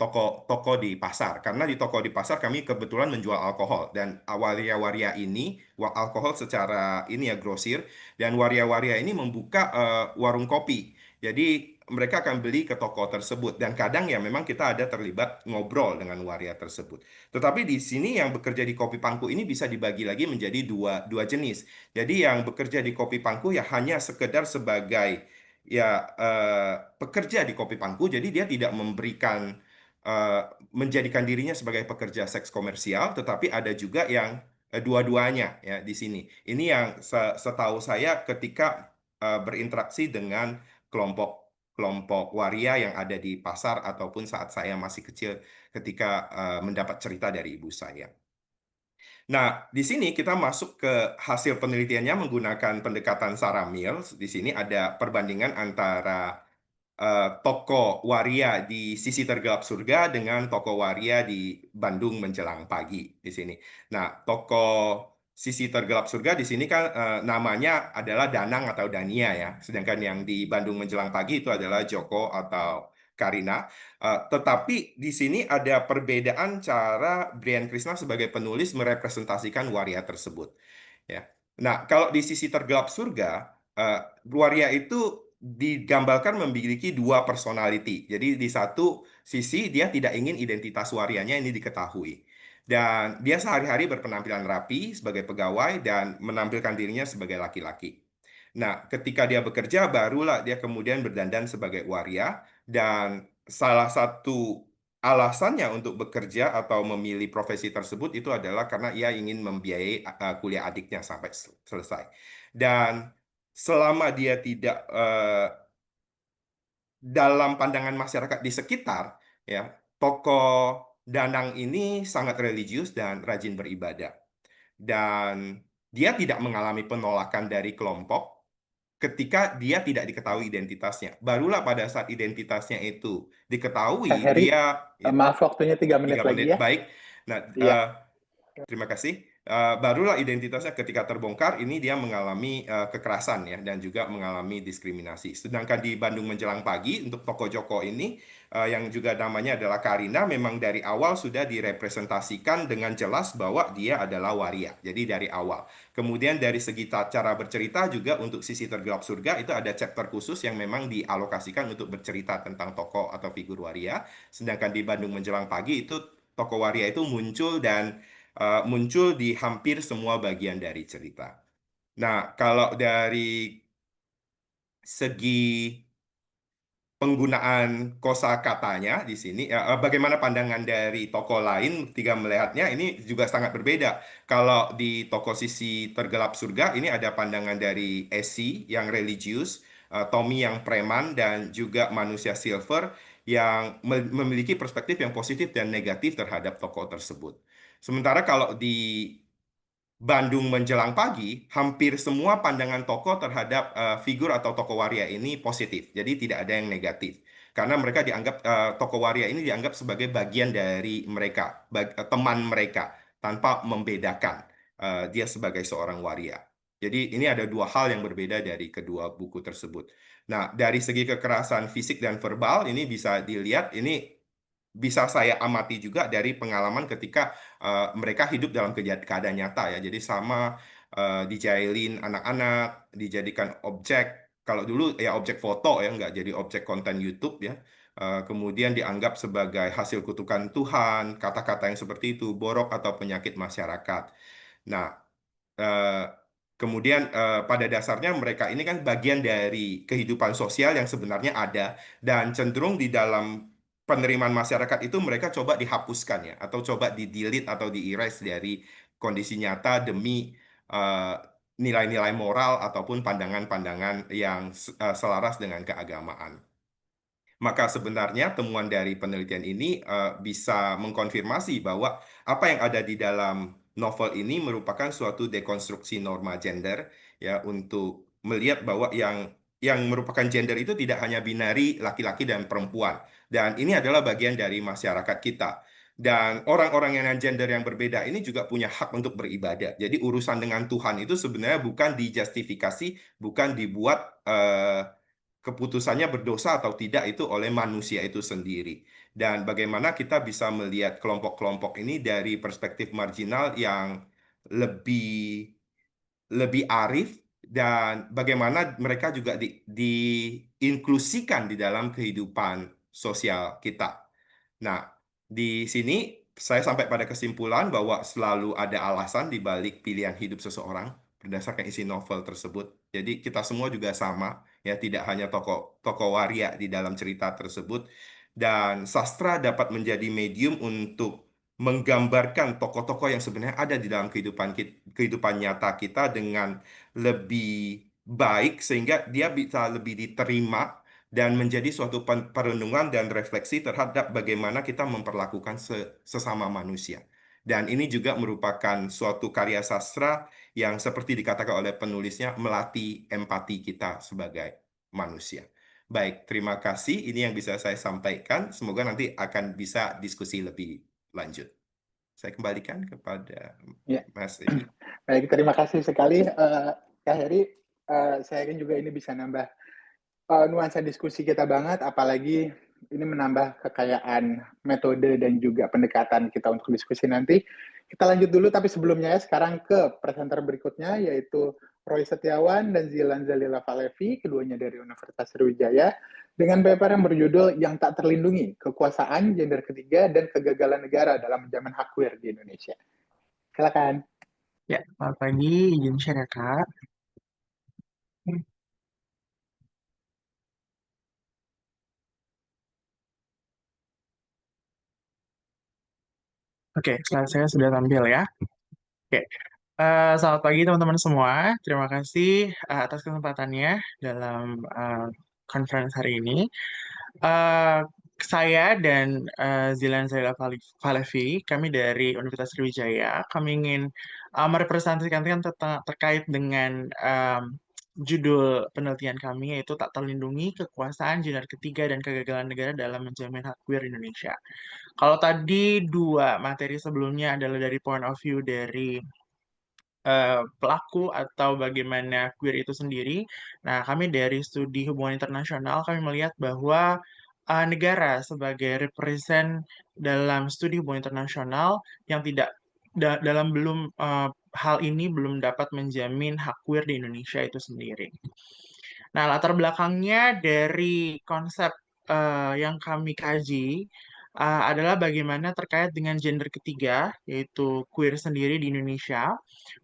toko-toko di pasar. Karena di toko di pasar kami kebetulan menjual alkohol dan waria-waria ini alkohol secara ini ya grosir, dan waria-waria ini membuka warung kopi. Jadi mereka akan beli ke toko tersebut dan kadang ya memang kita ada terlibat ngobrol dengan waria tersebut. Tetapi di sini yang bekerja di Kopi Pangku ini bisa dibagi lagi menjadi dua jenis. Jadi yang bekerja di Kopi Pangku ya hanya sekedar sebagai ya pekerja di Kopi Pangku, jadi dia tidak memberikan menjadikan dirinya sebagai pekerja seks komersial, tetapi ada juga yang dua-duanya ya di sini. Ini yang setahu saya ketika berinteraksi dengan kelompok kelompok waria yang ada di pasar ataupun saat saya masih kecil ketika mendapat cerita dari ibu saya. Nah, di sini kita masuk ke hasil penelitiannya menggunakan pendekatan Sarah Mills. Di sini ada perbandingan antara toko waria di Sisi Tergelap Surga dengan toko waria di Bandung Menjelang Pagi di sini. Nah, toko sisi tergelap surga di sini kan namanya adalah Danang atau Dania ya. Sedangkan yang di Bandung Menjelang Pagi itu adalah Joko atau Karina. Tetapi di sini ada perbedaan cara Brian Krishna sebagai penulis merepresentasikan waria tersebut. Ya. Nah, kalau di sisi tergelap surga, waria itu digambarkan memiliki dua personality. Jadi di satu sisi dia tidak ingin identitas warianya ini diketahui. Dan dia sehari-hari berpenampilan rapi sebagai pegawai dan menampilkan dirinya sebagai laki-laki. Nah, ketika dia bekerja, barulah dia kemudian berdandan sebagai waria. Dan salah satu alasannya untuk bekerja atau memilih profesi tersebut itu adalah karena ia ingin membiayai kuliah adiknya sampai selesai. Dan selama dia tidak dalam pandangan masyarakat di sekitar, ya, tokoh Danang ini sangat religius dan rajin beribadah. Dan dia tidak mengalami penolakan dari kelompok ketika dia tidak diketahui identitasnya. Barulah pada saat identitasnya itu Kak diketahui, Heri, dia ya, maaf waktunya 3 menit 3 lagi menit. ya. Baik. Nah, Iya. terima kasih. Barulah identitasnya ketika terbongkar, ini dia mengalami kekerasan ya dan juga mengalami diskriminasi. Sedangkan di Bandung Menjelang Pagi untuk tokoh Joko ini yang juga namanya adalah Karina, memang dari awal sudah direpresentasikan dengan jelas bahwa dia adalah waria. Jadi dari awal. Kemudian dari segi cara bercerita juga untuk sisi tergelap surga itu ada chapter khusus yang memang dialokasikan untuk bercerita tentang tokoh atau figur waria. Sedangkan di Bandung Menjelang Pagi itu tokoh waria itu muncul di hampir semua bagian dari cerita. Nah, kalau dari segi penggunaan kosakatanya di sini, bagaimana pandangan dari tokoh lain ketika melihatnya, ini juga sangat berbeda. Kalau di tokoh sisi tergelap surga, ini ada pandangan dari Esi yang religius, Tommy yang preman, dan juga manusia silver yang memiliki perspektif yang positif dan negatif terhadap tokoh tersebut. Sementara kalau di Bandung Menjelang Pagi, hampir semua pandangan tokoh terhadap figur atau tokoh waria ini positif. Jadi tidak ada yang negatif. Karena mereka dianggap, tokoh waria ini dianggap sebagai bagian dari mereka, teman mereka, tanpa membedakan dia sebagai seorang waria. Jadi ini ada dua hal yang berbeda dari kedua buku tersebut. Nah, dari segi kekerasan fisik dan verbal, ini bisa dilihat, ini bisa saya amati juga dari pengalaman ketika mereka hidup dalam keadaan nyata ya. Jadi sama dijailin anak-anak, dijadikan objek. Kalau dulu ya objek foto ya, nggak jadi objek konten YouTube ya. Kemudian dianggap sebagai hasil kutukan Tuhan, kata-kata yang seperti itu, borok atau penyakit masyarakat. Nah, eh, kemudian pada dasarnya mereka ini kan bagian dari kehidupan sosial yang sebenarnya ada dan cenderung di dalam penerimaan masyarakat itu mereka coba dihapuskan ya atau coba di-delete atau di-erase dari kondisi nyata demi eh, nilai-nilai moral ataupun pandangan-pandangan yang selaras dengan keagamaan. Maka sebenarnya temuan dari penelitian ini bisa mengkonfirmasi bahwa apa yang ada di dalam novel ini merupakan suatu dekonstruksi norma gender ya untuk melihat bahwa yang merupakan gender itu tidak hanya binari laki-laki dan perempuan dan ini adalah bagian dari masyarakat kita. Dan orang-orang yang dengan gender yang berbeda ini juga punya hak untuk beribadah. Jadi urusan dengan Tuhan itu sebenarnya bukan dijustifikasi, bukan dibuat keputusannya berdosa atau tidak itu oleh manusia itu sendiri. Dan bagaimana kita bisa melihat kelompok-kelompok ini dari perspektif marginal yang lebih lebih arif dan bagaimana mereka juga diinklusikan di dalam kehidupan sosial kita. Nah, di sini saya sampai pada kesimpulan bahwa selalu ada alasan di balik pilihan hidup seseorang berdasarkan isi novel tersebut. Jadi kita semua juga sama, ya tidak hanya tokoh tokoh waria di dalam cerita tersebut. Dan sastra dapat menjadi medium untuk menggambarkan tokoh-tokoh yang sebenarnya ada di dalam kehidupan nyata kita dengan lebih baik sehingga dia bisa lebih diterima dan menjadi suatu perenungan dan refleksi terhadap bagaimana kita memperlakukan sesama manusia. Dan ini juga merupakan suatu karya sastra yang seperti dikatakan oleh penulisnya melatih empati kita sebagai manusia. Baik, terima kasih. Ini yang bisa saya sampaikan. Semoga nanti akan bisa diskusi lebih lanjut. Saya kembalikan kepada Ya. Mas Edi. Baik, terima kasih sekali Kak Heri. Saya yakin juga ini bisa nambah nuansa diskusi kita banget, apalagi ini menambah kekayaan metode dan juga pendekatan kita untuk diskusi nanti. Kita lanjut dulu, tapi sebelumnya sekarang ke presenter berikutnya, yaitu Roy Setiawan dan Zilan Zalila Falevi, keduanya dari Universitas Sriwijaya, dengan paper yang berjudul Yang Tak Terlindungi, Kekuasaan, Gender Ketiga, dan Kegagalan Negara dalam Menjamin Hak Queer di Indonesia. Silakan. Ya, selamat pagi, izin share ya Kak. Oke, slide saya sudah tampil ya. Oke, selamat pagi teman-teman semua. Terima kasih atas kesempatannya dalam conference hari ini. Saya dan Zilan Zaila Falevi, kami dari Universitas Sriwijaya, kami ingin merepresentasikan terkait dengan judul penelitian kami, yaitu Tak Terlindungi, Kekuasaan, Gender Ketiga, dan Kegagalan Negara dalam Menjamin Hak Queer Indonesia. Kalau tadi dua materi sebelumnya adalah dari point of view dari pelaku atau bagaimana queer itu sendiri. Nah, kami dari studi hubungan internasional, kami melihat bahwa negara sebagai represent dalam studi hubungan internasional yang tidak dalam hal ini belum dapat menjamin hak queer di Indonesia itu sendiri. Nah, latar belakangnya dari konsep yang kami kaji adalah bagaimana terkait dengan gender ketiga, yaitu queer sendiri di Indonesia.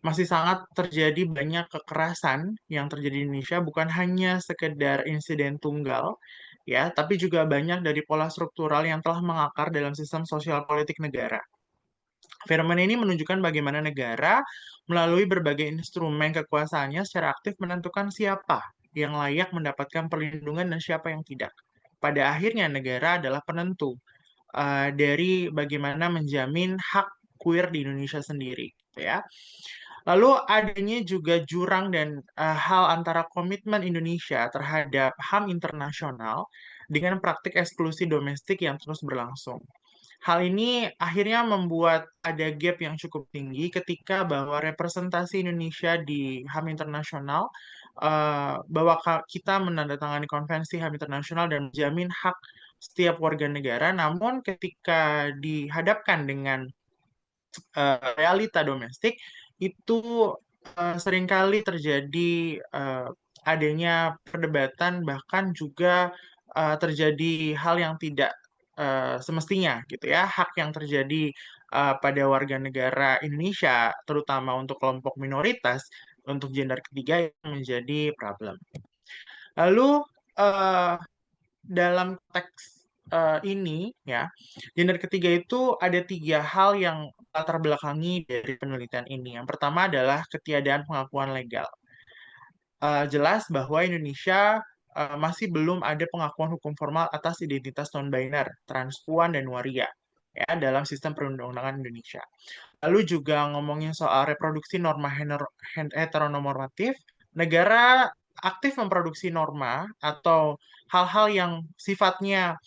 Masih sangat terjadi banyak kekerasan yang terjadi di Indonesia, bukan hanya sekedar insiden tunggal, ya, tapi juga banyak dari pola struktural yang telah mengakar dalam sistem sosial politik negara. Fenomena ini menunjukkan bagaimana negara melalui berbagai instrumen kekuasaannya secara aktif menentukan siapa yang layak mendapatkan perlindungan dan siapa yang tidak. Pada akhirnya negara adalah penentu dari bagaimana menjamin hak queer di Indonesia sendiri, ya. Lalu adanya juga jurang dan hal antara komitmen Indonesia terhadap HAM internasional dengan praktik eksklusi domestik yang terus berlangsung. Hal ini akhirnya membuat ada gap yang cukup tinggi ketika bahwa representasi Indonesia di HAM internasional, bahwa kita menandatangani konvensi HAM internasional dan menjamin hak setiap warga negara, namun ketika dihadapkan dengan realita domestik, itu seringkali terjadi adanya perdebatan, bahkan juga terjadi hal yang tidak semestinya gitu ya, hak yang terjadi pada warga negara Indonesia, terutama untuk kelompok minoritas, untuk gender ketiga yang menjadi problem. Lalu dalam teks ini ya, gender ketiga itu ada 3 hal yang latar belakangi dari penelitian ini. Yang pertama adalah ketiadaan pengakuan legal. Jelas bahwa Indonesia masih belum ada pengakuan hukum formal atas identitas non-biner, transpuan, dan waria ya, dalam sistem perundang-undangan Indonesia. Lalu juga ngomongin soal reproduksi norma heteronormatif, negara aktif memproduksi norma atau hal-hal yang sifatnya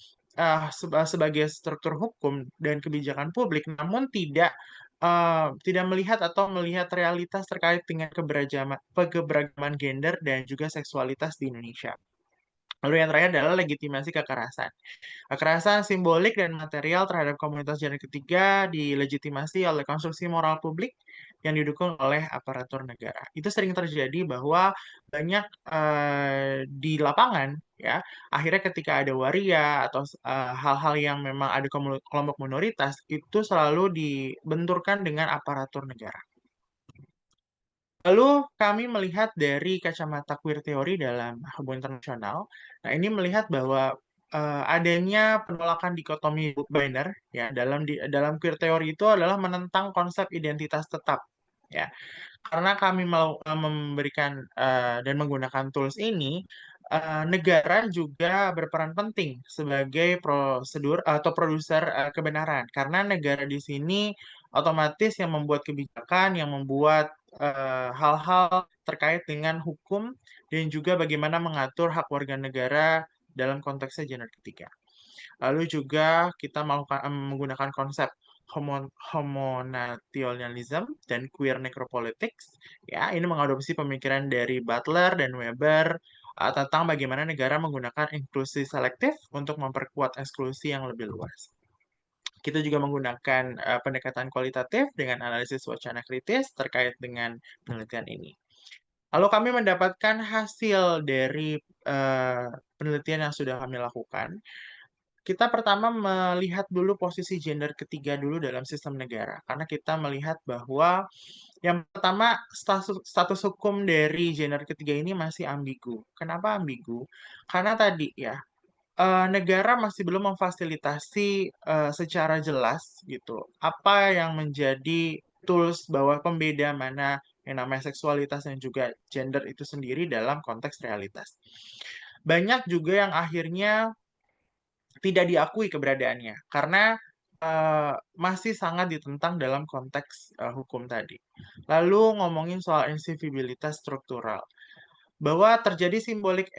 sebagai struktur hukum dan kebijakan publik, namun tidak melihat atau melihat realitas terkait dengan keberagaman gender dan juga seksualitas di Indonesia. Lalu yang terakhir adalah legitimasi kekerasan. Kekerasan simbolik dan material terhadap komunitas gender ketiga dilegitimasi oleh konstruksi moral publik yang didukung oleh aparatur negara. Itu sering terjadi bahwa banyak di lapangan ya, akhirnya ketika ada waria atau hal-hal yang memang ada kelompok minoritas itu selalu dibenturkan dengan aparatur negara. Lalu kami melihat dari kacamata queer teori dalam hubungan internasional. Nah, ini melihat bahwa adanya penolakan dikotomi biner ya dalam queer teori itu adalah menentang konsep identitas tetap ya. Karena kami mau memberikan dan menggunakan tools ini, negara juga berperan penting sebagai prosedur atau produser kebenaran. Karena negara di sini otomatis yang membuat kebijakan, yang membuat hal-hal terkait dengan hukum dan juga bagaimana mengatur hak warga negara dalam konteksnya gender ketiga. Lalu juga kita menggunakan konsep homonationalism dan queer necropolitics. Ya, ini mengadopsi pemikiran dari Butler dan Weber tentang bagaimana negara menggunakan inklusi selektif untuk memperkuat eksklusi yang lebih luas. Kita juga menggunakan pendekatan kualitatif dengan analisis wacana kritis terkait dengan penelitian ini. Lalu kami mendapatkan hasil dari penelitian yang sudah kami lakukan. Kita pertama melihat dulu posisi gender ketiga dulu dalam sistem negara. Karena kita melihat bahwa yang pertama status hukum dari gender ketiga ini masih ambigu. Kenapa ambigu? Karena tadi ya, negara masih belum memfasilitasi secara jelas gitu apa yang menjadi tools bahwa pembeda mana yang namanya seksualitas dan juga gender itu sendiri dalam konteks realitas. Banyak juga yang akhirnya tidak diakui keberadaannya karena masih sangat ditentang dalam konteks hukum tadi. Lalu ngomongin soal insivilitas struktural, bahwa terjadi simbolik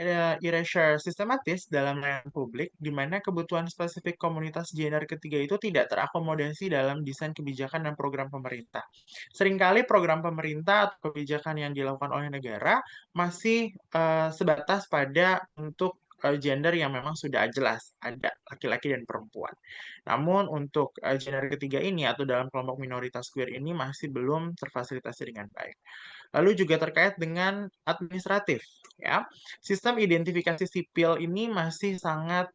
erasure sistematis dalam layanan publik, di mana kebutuhan spesifik komunitas gender ketiga itu tidak terakomodasi dalam desain kebijakan dan program pemerintah. Seringkali program pemerintah atau kebijakan yang dilakukan oleh negara masih sebatas pada untuk gender yang memang sudah jelas, ada laki-laki dan perempuan. Namun untuk gender ketiga ini atau dalam kelompok minoritas queer ini masih belum terfasilitasi dengan baik. Lalu juga terkait dengan administratif, ya. Sistem identifikasi sipil ini masih sangat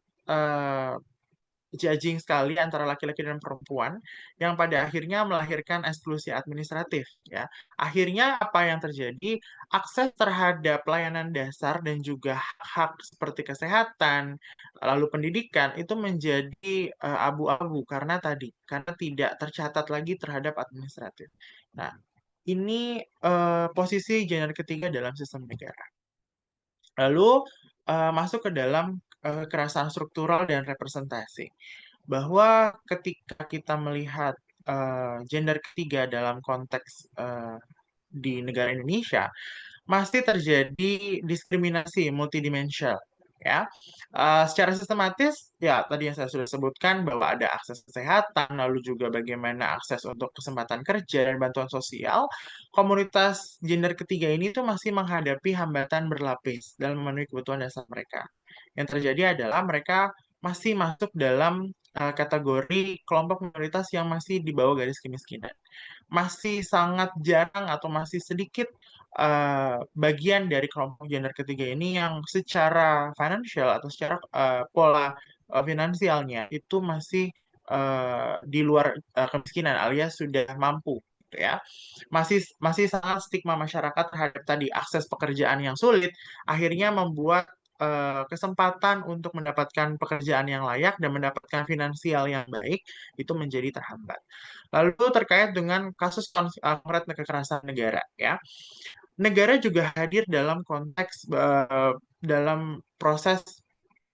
judging sekali antara laki-laki dan perempuan yang pada akhirnya melahirkan eksklusi administratif, ya. Akhirnya apa yang terjadi? Akses terhadap pelayanan dasar dan juga hak seperti kesehatan, lalu pendidikan itu menjadi abu-abu karena tidak tercatat lagi terhadap administratif. Nah, ini posisi gender ketiga dalam sistem negara. Lalu masuk ke dalam kekerasan struktural dan representasi. Bahwa ketika kita melihat gender ketiga dalam konteks di negara Indonesia, masih terjadi diskriminasi multidimensional, ya. Secara sistematis, ya tadi yang saya sudah sebutkan bahwa ada akses kesehatan, lalu juga bagaimana akses untuk kesempatan kerja dan bantuan sosial. Komunitas gender ketiga ini tuh masih menghadapi hambatan berlapis dalam memenuhi kebutuhan dasar mereka. Yang terjadi adalah mereka masih masuk dalam kategori kelompok minoritas yang masih di bawah garis kemiskinan. Masih sangat jarang atau masih sedikit bagian dari kelompok gender ketiga ini yang secara financial atau secara pola finansialnya itu masih di luar kemiskinan alias sudah mampu, gitu ya. Masih sangat stigma masyarakat terhadap tadi akses pekerjaan yang sulit, akhirnya membuat kesempatan untuk mendapatkan pekerjaan yang layak dan mendapatkan finansial yang baik itu menjadi terhambat. Lalu terkait dengan kasus konkret kekerasan negara, ya. Negara juga hadir dalam konteks dalam proses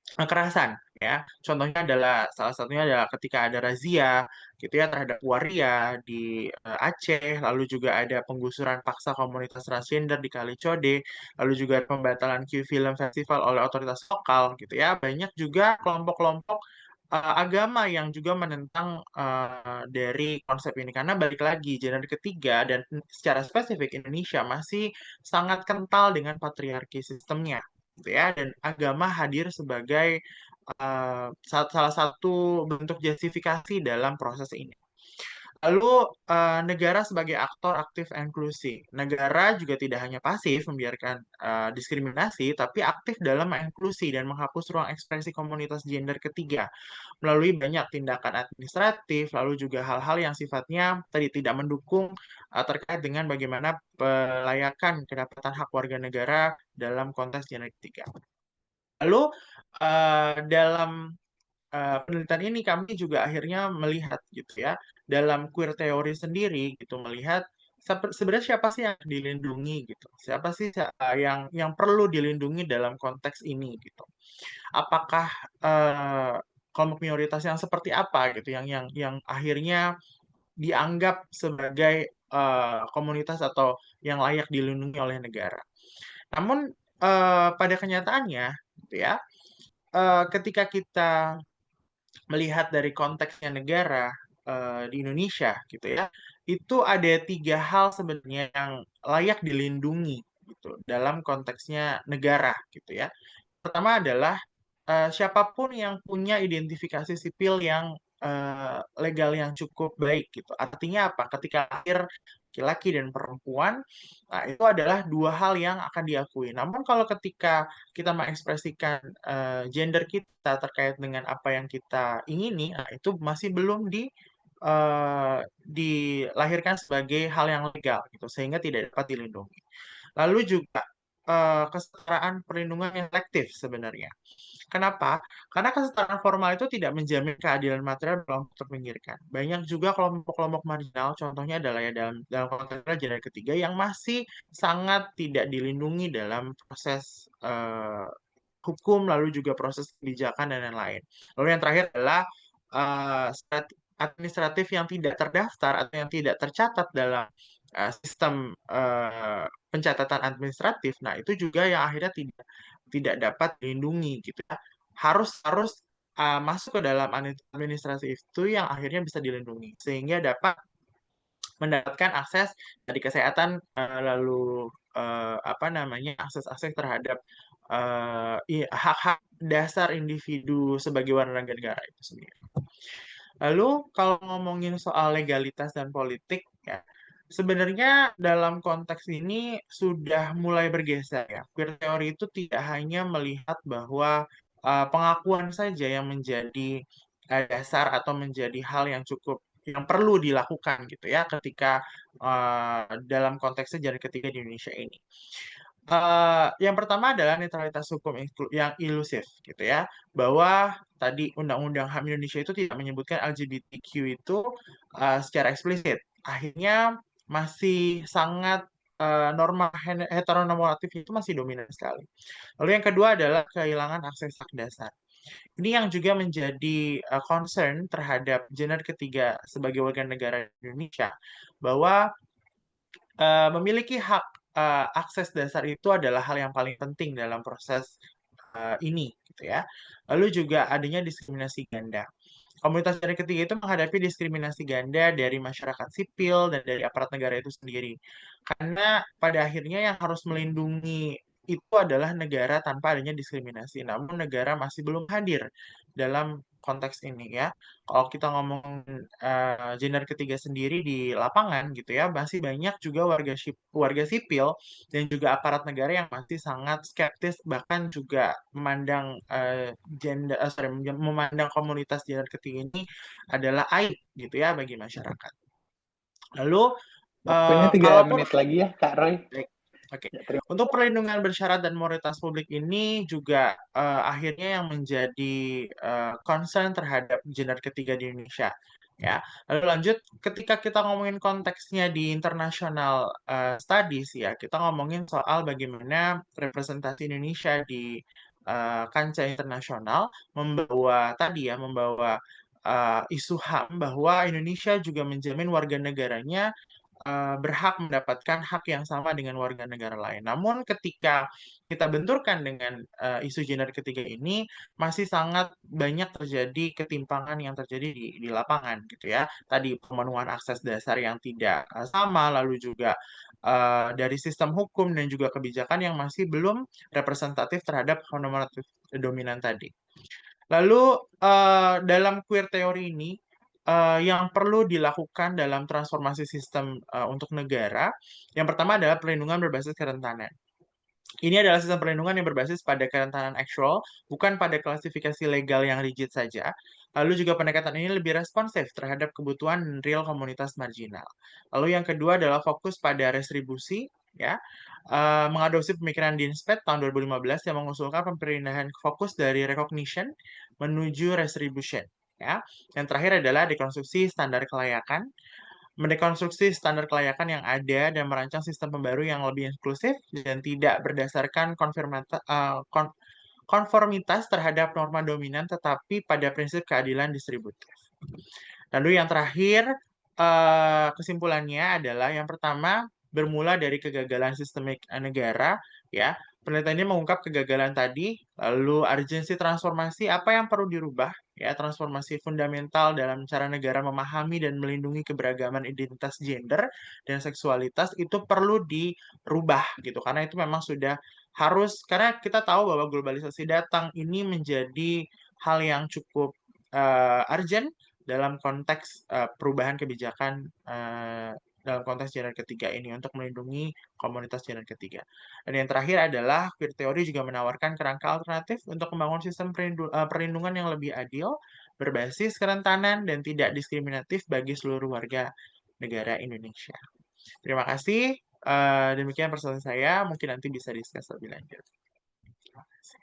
kekerasan, ya. Contohnya adalah salah satunya adalah ketika ada razia gitu ya terhadap waria di Aceh, lalu juga ada penggusuran paksa komunitas transgender di Kalicode, lalu juga pembatalan Q Film Festival oleh otoritas lokal gitu ya. Banyak juga kelompok-kelompok agama yang juga menentang dari konsep ini karena balik lagi gender ketiga dan secara spesifik Indonesia masih sangat kental dengan patriarki sistemnya gitu ya, dan agama hadir sebagai salah satu bentuk justifikasi dalam proses ini. Lalu negara sebagai aktor aktif inklusi. Negara juga tidak hanya pasif membiarkan diskriminasi, tapi aktif dalam menginklusi dan menghapus ruang ekspresi komunitas gender ketiga melalui banyak tindakan administratif, lalu juga hal-hal yang sifatnya tadi tidak mendukung terkait dengan bagaimana pelayakan kedapatan hak warga negara dalam konteks gender ketiga. Lalu dalam penelitian ini kami juga akhirnya melihat gitu ya dalam queer teori sendiri gitu melihat sebenarnya siapa sih yang dilindungi gitu, siapa sih yang perlu dilindungi dalam konteks ini gitu, apakah kelompok minoritas yang seperti apa gitu yang akhirnya dianggap sebagai komunitas atau yang layak dilindungi oleh negara. Namun pada kenyataannya gitu ya ketika kita melihat dari konteksnya negara, di Indonesia gitu ya, itu ada 3 hal sebenarnya yang layak dilindungi gitu dalam konteksnya negara gitu ya. Pertama adalah siapapun yang punya identifikasi sipil yang legal yang cukup baik gitu. Artinya apa? Ketika lahir laki-laki dan perempuan, nah itu adalah 2 hal yang akan diakui. Namun kalau ketika kita mengekspresikan gender kita terkait dengan apa yang kita ingini, nah itu masih belum dilahirkan sebagai hal yang legal gitu, sehingga tidak dapat dilindungi. Lalu juga kesetaraan perlindungan yang selektif sebenarnya. Kenapa? Karena kesetaraan formal itu tidak menjamin keadilan material kelompok terpinggirkan. Banyak juga kelompok-kelompok marginal, contohnya adalah ya dalam konteks gender ketiga yang masih sangat tidak dilindungi dalam proses hukum, lalu juga proses kebijakan dan lain-lain. Lalu yang terakhir adalah administratif yang tidak terdaftar atau yang tidak tercatat dalam sistem pencatatan administratif. Nah, itu juga yang akhirnya tidak dapat dilindungi gitu ya. Harus masuk ke dalam administrasi itu yang akhirnya bisa dilindungi sehingga dapat mendapatkan akses dari kesehatan lalu apa namanya akses terhadap hak-hak dasar individu sebagai warga negara itu sendiri. Lalu kalau ngomongin soal legalitas dan politik ya, sebenarnya dalam konteks ini sudah mulai bergeser ya. Queer teori itu tidak hanya melihat bahwa pengakuan saja yang menjadi dasar atau menjadi hal yang perlu dilakukan gitu ya ketika dalam konteksnya jalan ketiga di Indonesia ini. Yang pertama adalah netralitas hukum yang ilusif gitu ya, bahwa tadi Undang-Undang HAM Indonesia itu tidak menyebutkan LGBTQ itu secara eksplisit. Akhirnya masih sangat norma heteronormatif itu masih dominan sekali. Lalu yang kedua adalah kehilangan akses hak dasar. Ini yang juga menjadi concern terhadap gender ketiga sebagai warga negara Indonesia, bahwa memiliki hak akses dasar itu adalah hal yang paling penting dalam proses ini, gitu ya. Lalu juga adanya diskriminasi ganda. Komunitas gender ketiga itu menghadapi diskriminasi ganda dari masyarakat sipil dan dari aparat negara itu sendiri. Karena pada akhirnya yang harus melindungi itu adalah negara tanpa adanya diskriminasi. Namun negara masih belum hadir dalam konteks ini ya. Kalau kita ngomong gender ketiga sendiri di lapangan gitu ya, masih banyak juga warga sipil dan juga aparat negara yang masih sangat skeptis bahkan juga memandang memandang komunitas gender ketiga ini adalah aib gitu ya bagi masyarakat. Lalu Waktunya 3 kalaupun menit lagi ya, Kak Roy. Oke. Ya, terima Untuk perlindungan bersyarat dan moralitas publik ini juga akhirnya yang menjadi concern terhadap gender ketiga di Indonesia. Ya, lalu lanjut ketika kita ngomongin konteksnya di international studies ya, kita ngomongin soal bagaimana representasi Indonesia di kancah internasional membawa isu HAM bahwa Indonesia juga menjamin warga negaranya berhak mendapatkan hak yang sama dengan warga negara lain. Namun ketika kita benturkan dengan isu gender ketiga ini, masih sangat banyak terjadi ketimpangan yang terjadi di lapangan gitu ya. Tadi pemenuhan akses dasar yang tidak sama, lalu juga dari sistem hukum dan juga kebijakan yang masih belum representatif terhadap normatif dominan tadi. Lalu dalam queer teori ini yang perlu dilakukan dalam transformasi sistem untuk negara, yang pertama adalah perlindungan berbasis kerentanan. Ini adalah sistem perlindungan yang berbasis pada kerentanan aktual, bukan pada klasifikasi legal yang rigid saja. Lalu juga pendekatan ini lebih responsif terhadap kebutuhan real komunitas marginal. Lalu yang kedua adalah fokus pada restribusi, ya, mengadopsi pemikiran Dinspet tahun 2015 yang mengusulkan pemindahan fokus dari recognition menuju restribution. Ya. Yang terakhir adalah dekonstruksi standar kelayakan, mendekonstruksi standar kelayakan yang ada dan merancang sistem pembaru yang lebih inklusif dan tidak berdasarkan konformitas terhadap norma dominan tetapi pada prinsip keadilan distributif. Lalu yang terakhir, kesimpulannya adalah yang pertama bermula dari kegagalan sistemik negara, ya, penelitian ini mengungkap kegagalan tadi, lalu urgensi transformasi apa yang perlu dirubah, ya transformasi fundamental dalam cara negara memahami dan melindungi keberagaman identitas gender dan seksualitas itu perlu dirubah gitu, karena itu memang sudah harus, karena kita tahu bahwa globalisasi datang ini menjadi hal yang cukup urgent dalam konteks perubahan kebijakan dalam konteks gender ketiga ini untuk melindungi komunitas gender ketiga. Dan yang terakhir adalah queer theory juga menawarkan kerangka alternatif untuk membangun sistem perlindungan yang lebih adil, berbasis kerentanan dan tidak diskriminatif bagi seluruh warga negara Indonesia. Terima kasih. Demikian persoalan saya. Mungkin nanti bisa diskus lebih lanjut. Terima kasih.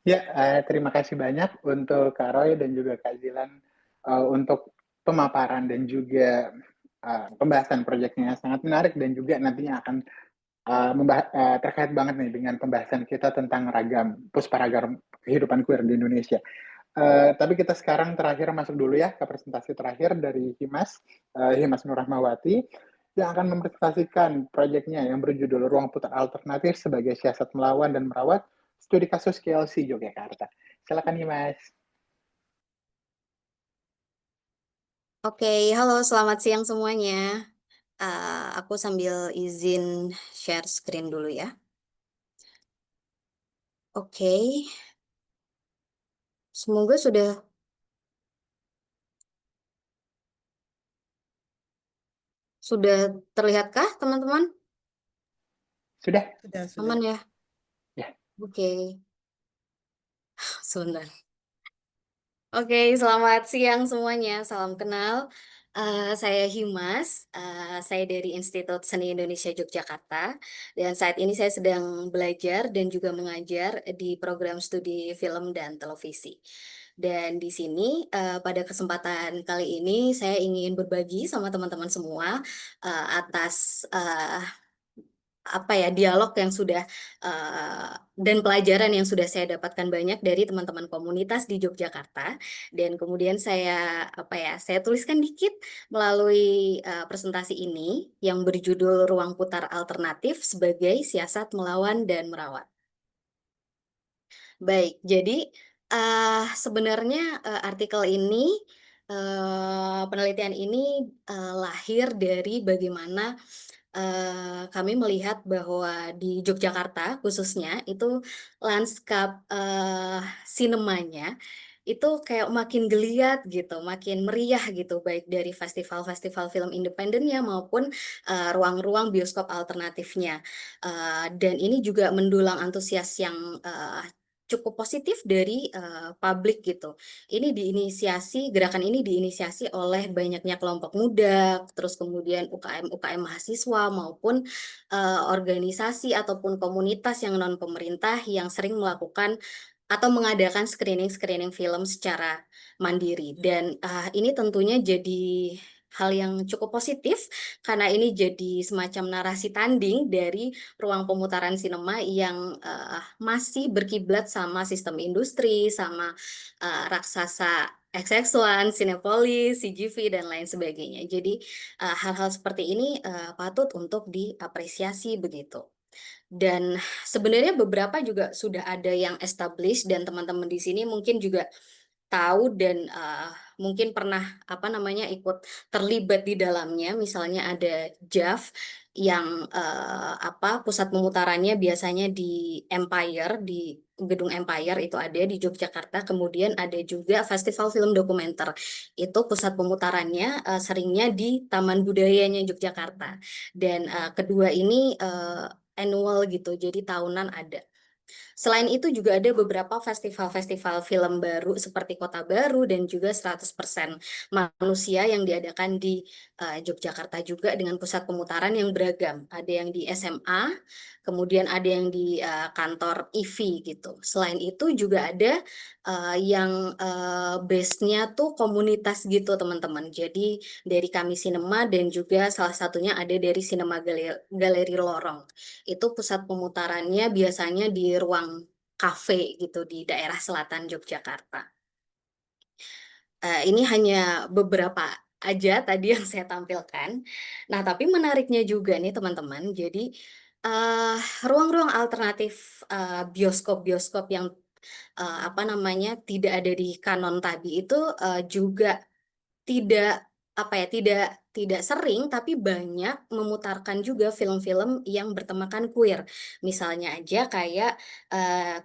Ya, terima kasih banyak untuk Kak Roy dan juga Kak Zilan untuk pemaparan dan juga pembahasan proyeknya sangat menarik dan juga nantinya akan terkait banget nih dengan pembahasan kita tentang pusparagam kehidupan queer di Indonesia. Tapi kita sekarang terakhir masuk dulu ya ke presentasi terakhir dari Himas Nur Rahmawati yang akan mempresentasikan proyeknya yang berjudul Ruang Putar Alternatif sebagai Siasat Melawan dan Merawat Studi Kasus KLC Yogyakarta. Silakan Himas. Oke, halo, selamat siang semuanya. Aku sambil izin share screen dulu ya. Oke, semoga sudah terlihatkah teman-teman? Sudah? Sudah. Aman ya? Ya. Oke. Sebentar. Oke, selamat siang semuanya. Salam kenal. Saya Himas, saya dari Institut Seni Indonesia Yogyakarta, dan saat ini saya sedang belajar dan juga mengajar di program studi film dan televisi. Dan di sini pada kesempatan kali ini saya ingin berbagi sama teman-teman semua atas dialog yang sudah dan pelajaran yang sudah saya dapatkan banyak dari teman-teman komunitas di Yogyakarta, dan kemudian saya tuliskan dikit melalui presentasi ini yang berjudul Ruang Putar Alternatif sebagai Siasat Melawan dan Merawat. Baik, jadi sebenarnya artikel ini penelitian ini lahir dari bagaimana kami melihat bahwa di Yogyakarta khususnya itu lanskap sinemanya itu kayak makin geliat gitu, makin meriah gitu, baik dari festival-festival film independennya maupun ruang-ruang bioskop alternatifnya. Dan ini juga mendulang antusias yang cukup positif dari publik gitu. Gerakan ini diinisiasi oleh banyaknya kelompok muda, terus kemudian UKM mahasiswa maupun organisasi ataupun komunitas yang non pemerintah yang sering melakukan atau mengadakan screening film secara mandiri. Dan ini tentunya jadi hal yang cukup positif karena ini jadi semacam narasi tanding dari ruang pemutaran sinema yang masih berkiblat sama sistem industri, sama raksasa XX1, Cinepolis, CGV, dan lain sebagainya. Jadi hal-hal seperti ini patut untuk diapresiasi begitu. Dan sebenarnya beberapa juga sudah ada yang established dan teman-teman di sini mungkin juga tahu dan mungkin pernah ikut terlibat di dalamnya. Misalnya ada JAV yang pusat pemutarannya biasanya di Empire, di Gedung Empire itu ada di Yogyakarta. Kemudian ada juga Festival Film Dokumenter. Itu pusat pemutarannya seringnya di Taman Budayanya Yogyakarta. Dan kedua ini annual gitu, jadi tahunan ada. Selain itu juga ada beberapa festival-festival film baru seperti Kota Baru dan juga 100% Manusia yang diadakan di Yogyakarta juga dengan pusat pemutaran yang beragam. Ada yang di SMA, kemudian ada yang di kantor IVI gitu. Selain itu juga ada yang base-nya tuh komunitas gitu teman-teman. Jadi dari kami Sinema dan juga salah satunya ada dari Sinema Galeri Lorong. Itu pusat pemutarannya biasanya di ruang kafe gitu di daerah selatan Yogyakarta. Ini hanya beberapa aja tadi yang saya tampilkan. Nah, tapi menariknya juga nih teman-teman, jadi ruang-ruang alternatif bioskop-bioskop yang apa namanya tidak ada di kanon tadi itu juga tidak apa ya tidak sering tapi banyak memutarkan juga film-film yang bertemakan queer. Misalnya aja kayak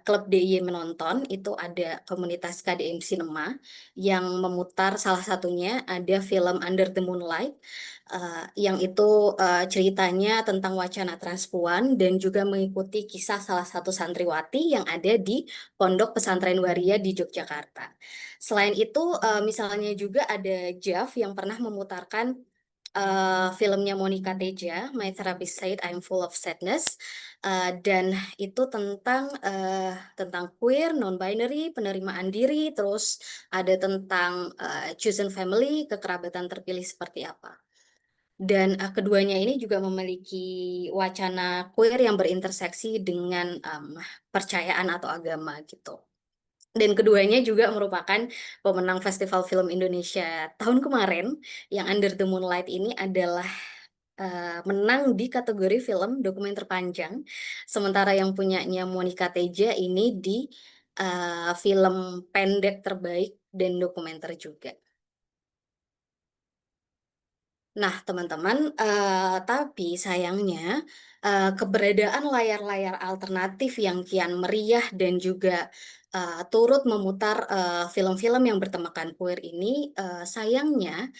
Klub DIY Menonton itu ada komunitas KDM Cinema yang memutar salah satunya ada film Under the Moonlight yang itu ceritanya tentang wacana transpuan dan juga mengikuti kisah salah satu santriwati yang ada di Pondok Pesantren Waria di Yogyakarta. Selain itu, misalnya juga ada Jav yang pernah memutarkan filmnya Monica Teja, My Therapist Said I'm Full of Sadness, dan itu tentang queer, non-binary, penerimaan diri, terus ada tentang chosen family, kekerabatan terpilih seperti apa. Dan keduanya ini juga memiliki wacana queer yang berinterseksi dengan percayaan atau agama gitu. Dan keduanya juga merupakan pemenang Festival Film Indonesia tahun kemarin, yang Under the Moonlight ini adalah menang di kategori film dokumenter panjang, sementara yang punyanya Monica Teja ini di film pendek terbaik dan dokumenter juga. Nah, teman-teman, tapi sayangnya keberadaan layar-layar alternatif yang kian meriah dan juga turut memutar film-film yang bertemakan queer ini, sayangnya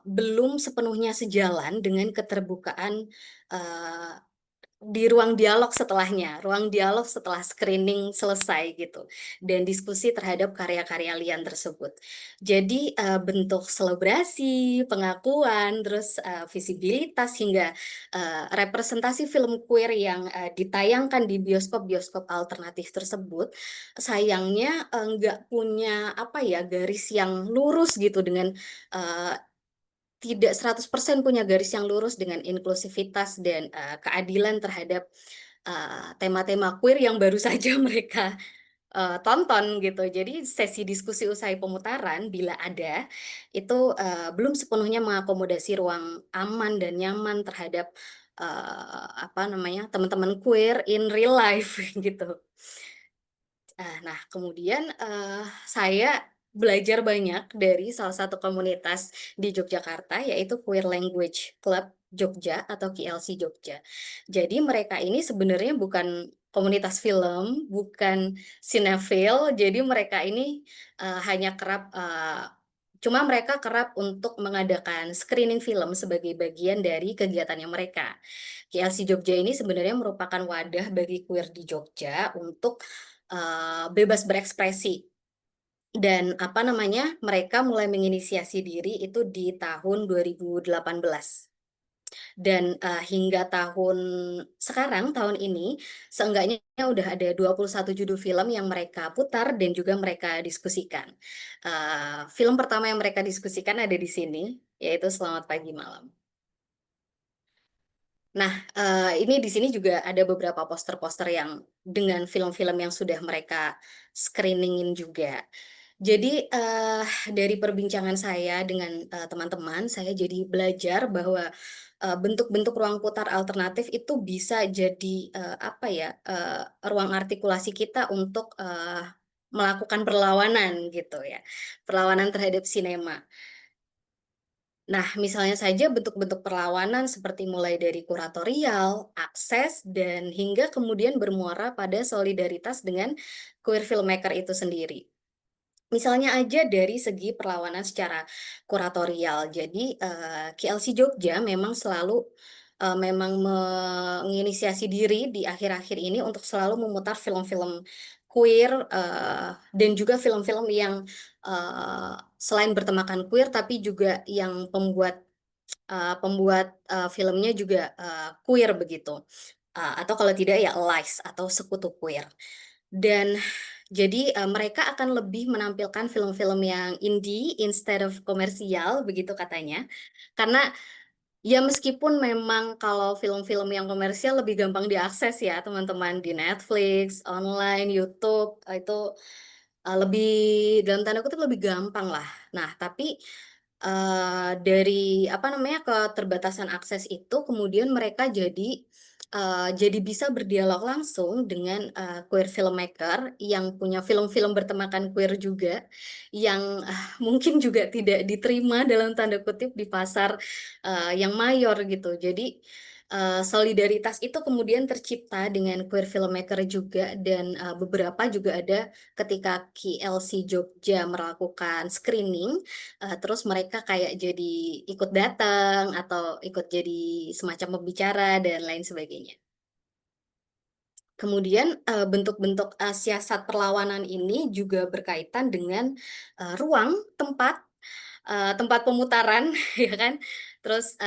belum sepenuhnya sejalan dengan keterbukaan di ruang dialog setelah screening selesai gitu, dan diskusi terhadap karya-karya Lian tersebut. Jadi bentuk selebrasi, pengakuan, terus visibilitas hingga representasi film queer yang ditayangkan di bioskop-bioskop alternatif tersebut, sayangnya nggak punya apa ya garis yang lurus gitu dengan tidak 100% punya garis yang lurus dengan inklusivitas dan keadilan terhadap tema-tema queer yang baru saja mereka tonton gitu. Jadi sesi diskusi usai pemutaran bila ada itu belum sepenuhnya mengakomodasi ruang aman dan nyaman terhadap apa namanya teman-teman queer in real life gitu. Nah, kemudian saya belajar banyak dari salah satu komunitas di Yogyakarta, yaitu Queer Language Club Jogja atau KLC Jogja. Jadi mereka ini sebenarnya bukan komunitas film, bukan sinetfil, jadi mereka ini cuma mereka kerap untuk mengadakan screening film sebagai bagian dari kegiatannya mereka. KLC Jogja ini sebenarnya merupakan wadah bagi queer di Jogja untuk bebas berekspresi. Dan apa namanya, mereka mulai menginisiasi diri itu di tahun 2018. Dan hingga tahun sekarang, tahun ini, seenggaknya udah ada 21 judul film yang mereka putar dan juga mereka diskusikan. Film pertama yang mereka diskusikan ada di sini, yaitu Selamat Pagi Malam. Nah, ini di sini juga ada beberapa poster-poster yang dengan film-film yang sudah mereka screeningin juga. Jadi dari perbincangan saya dengan teman-teman, saya jadi belajar bahwa bentuk-bentuk ruang putar alternatif itu bisa jadi apa ya ruang artikulasi kita untuk melakukan perlawanan gitu ya, perlawanan terhadap sinema. Nah, misalnya saja bentuk-bentuk perlawanan seperti mulai dari kuratorial, akses, dan hingga kemudian bermuara pada solidaritas dengan queer filmmaker itu sendiri. Misalnya aja dari segi perlawanan secara kuratorial. Jadi KLC Jogja memang selalu memang menginisiasi diri di akhir-akhir ini untuk selalu memutar film-film queer dan juga film-film yang selain bertemakan queer tapi juga yang pembuat filmnya juga queer begitu. Atau kalau tidak ya allies atau sekutu queer. Dan jadi mereka akan lebih menampilkan film-film yang indie instead of komersial begitu katanya. Karena ya meskipun memang kalau film-film yang komersial lebih gampang diakses ya teman-teman di Netflix, online, YouTube itu lebih dalam tanda kutip lebih gampang lah. Nah, tapi dari apa namanya keterbatasan akses itu kemudian mereka jadi jadi bisa berdialog langsung dengan queer filmmaker yang punya film-film bertemakan queer juga, yang mungkin juga tidak diterima dalam tanda kutip di pasar yang mayor gitu. Jadi solidaritas itu kemudian tercipta dengan queer filmmaker juga, dan beberapa juga ada ketika KLC Jogja melakukan screening, terus mereka kayak jadi ikut datang atau ikut jadi semacam pembicara dan lain sebagainya. Kemudian bentuk-bentuk siasat perlawanan ini juga berkaitan dengan ruang, tempat pemutaran, ya kan? Terus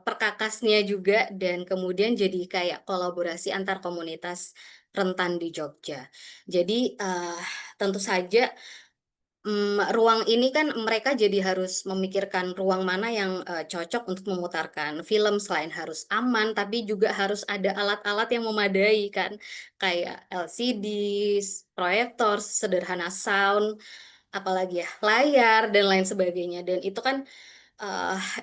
perkakasnya juga, dan kemudian jadi kayak kolaborasi antar komunitas rentan di Jogja. Jadi tentu saja ruang ini kan mereka jadi harus memikirkan ruang mana yang cocok untuk memutarkan film, selain harus aman, tapi juga harus ada alat-alat yang memadai kan, kayak LCD, proyektor, sederhana sound, apalagi ya, layar dan lain sebagainya. Dan itu kan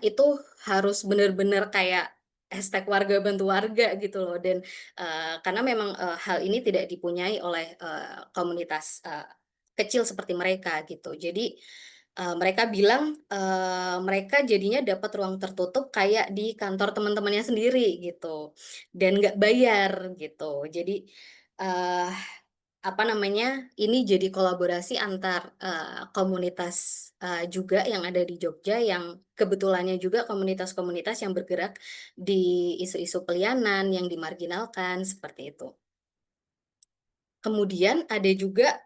itu harus benar-benar kayak hashtag warga bantu warga gitu loh. Dan karena memang hal ini tidak dipunyai oleh komunitas kecil seperti mereka gitu. Jadi mereka bilang mereka jadinya dapat ruang tertutup kayak di kantor teman-temannya sendiri gitu, dan nggak bayar gitu. Jadi eh, apa namanya, ini jadi kolaborasi antar komunitas juga yang ada di Jogja, yang kebetulannya juga komunitas-komunitas yang bergerak di isu-isu pelianan yang dimarginalkan seperti itu. Kemudian ada juga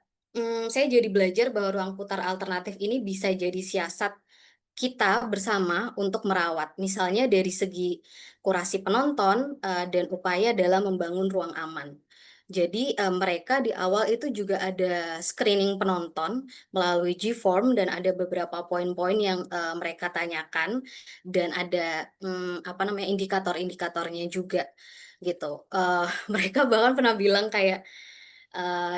saya jadi belajar bahwa ruang putar alternatif ini bisa jadi siasat kita bersama untuk merawat, misalnya dari segi kurasi penonton dan upaya dalam membangun ruang aman. Jadi mereka di awal itu juga ada screening penonton melalui G-Form, dan ada beberapa poin-poin yang mereka tanyakan, dan ada apa namanya, indikator-indikatornya juga gitu. Mereka bahkan pernah bilang kayak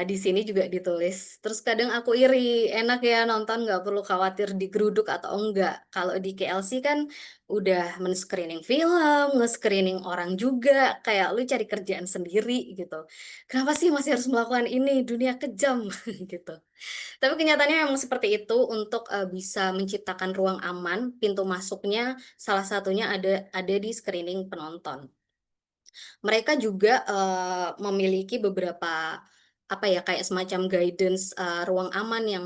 di sini juga ditulis. Terus kadang aku iri, enak ya nonton nggak perlu khawatir digeruduk atau enggak. Kalau di KLC kan udah men-screening film, nge-screening orang juga, kayak lu cari kerjaan sendiri gitu. Kenapa sih masih harus melakukan ini? Dunia kejam gitu. Tapi kenyataannya memang seperti itu, untuk bisa menciptakan ruang aman, pintu masuknya salah satunya ada di screening penonton. Mereka juga memiliki beberapa apa ya, kayak semacam guidance ruang aman yang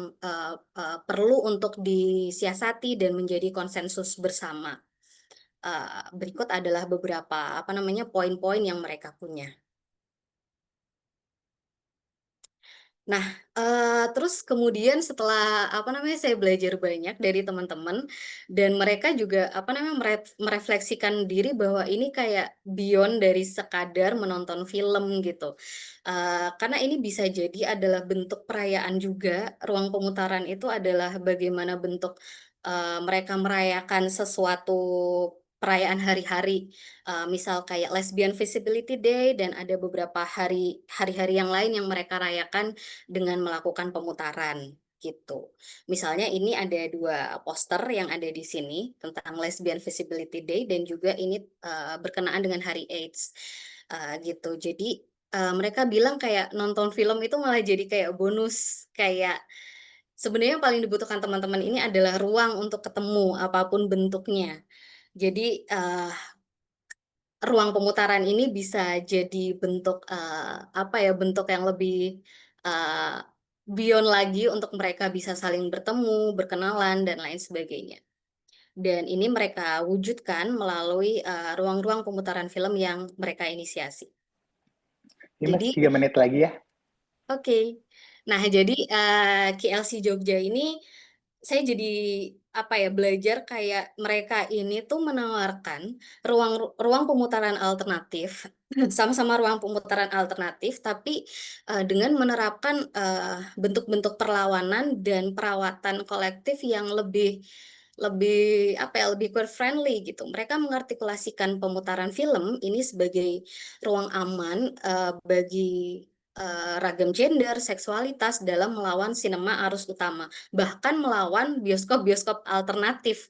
perlu untuk disiasati dan menjadi konsensus bersama. Berikut adalah beberapa apa namanya, poin-poin yang mereka punya. Nah, terus kemudian setelah apa namanya, saya belajar banyak dari teman-teman, dan mereka juga apa namanya, merefleksikan diri bahwa ini kayak beyond dari sekadar menonton film gitu. Karena ini bisa jadi adalah bentuk perayaan juga. Ruang pemutaran itu adalah bagaimana bentuk mereka merayakan sesuatu perayaan hari-hari. Misal kayak Lesbian Visibility Day, dan ada beberapa hari-hari yang lain yang mereka rayakan dengan melakukan pemutaran gitu. Misalnya ini ada 2 poster yang ada di sini tentang Lesbian Visibility Day, dan juga ini berkenaan dengan Hari AIDS gitu. Jadi mereka bilang kayak nonton film itu malah jadi kayak bonus, kayak sebenarnya yang paling dibutuhkan teman-teman ini adalah ruang untuk ketemu apapun bentuknya. Jadi ruang pemutaran ini bisa jadi bentuk apa ya, bentuk yang lebih uh, beyond lagi untuk mereka bisa saling bertemu, berkenalan dan lain sebagainya. Dan ini mereka wujudkan melalui ruang-ruang pemutaran film yang mereka inisiasi. Ini Jadi masih 3 menit lagi ya. Oke. Nah, jadi KLC Jogja ini saya jadi apa ya, belajar kayak mereka ini tuh menawarkan ruang pemutaran alternatif, sama-sama ruang pemutaran alternatif, tapi dengan menerapkan bentuk-bentuk perlawanan dan perawatan kolektif yang lebih lebih apa ya, lebih queer friendly gitu. Mereka mengartikulasikan pemutaran film ini sebagai ruang aman bagi ragam gender, seksualitas dalam melawan sinema arus utama, bahkan melawan bioskop-bioskop alternatif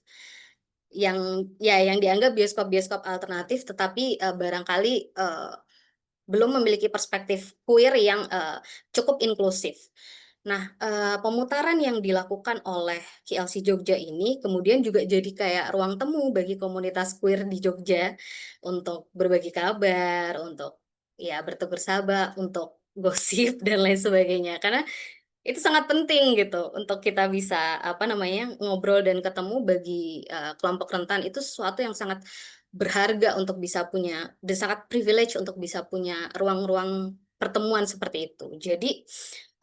yang ya yang dianggap bioskop-bioskop alternatif, tetapi barangkali belum memiliki perspektif queer yang cukup inklusif. Nah, pemutaran yang dilakukan oleh KLC Jogja ini kemudian juga jadi kayak ruang temu bagi komunitas queer di Jogja untuk berbagi kabar, untuk ya bertegur sapa, untuk gosip dan lain sebagainya. Karena itu sangat penting gitu untuk kita bisa apa namanya ngobrol dan ketemu bagi kelompok rentan itu sesuatu yang sangat berharga untuk bisa punya dan sangat privilege untuk bisa punya ruang-ruang pertemuan seperti itu. Jadi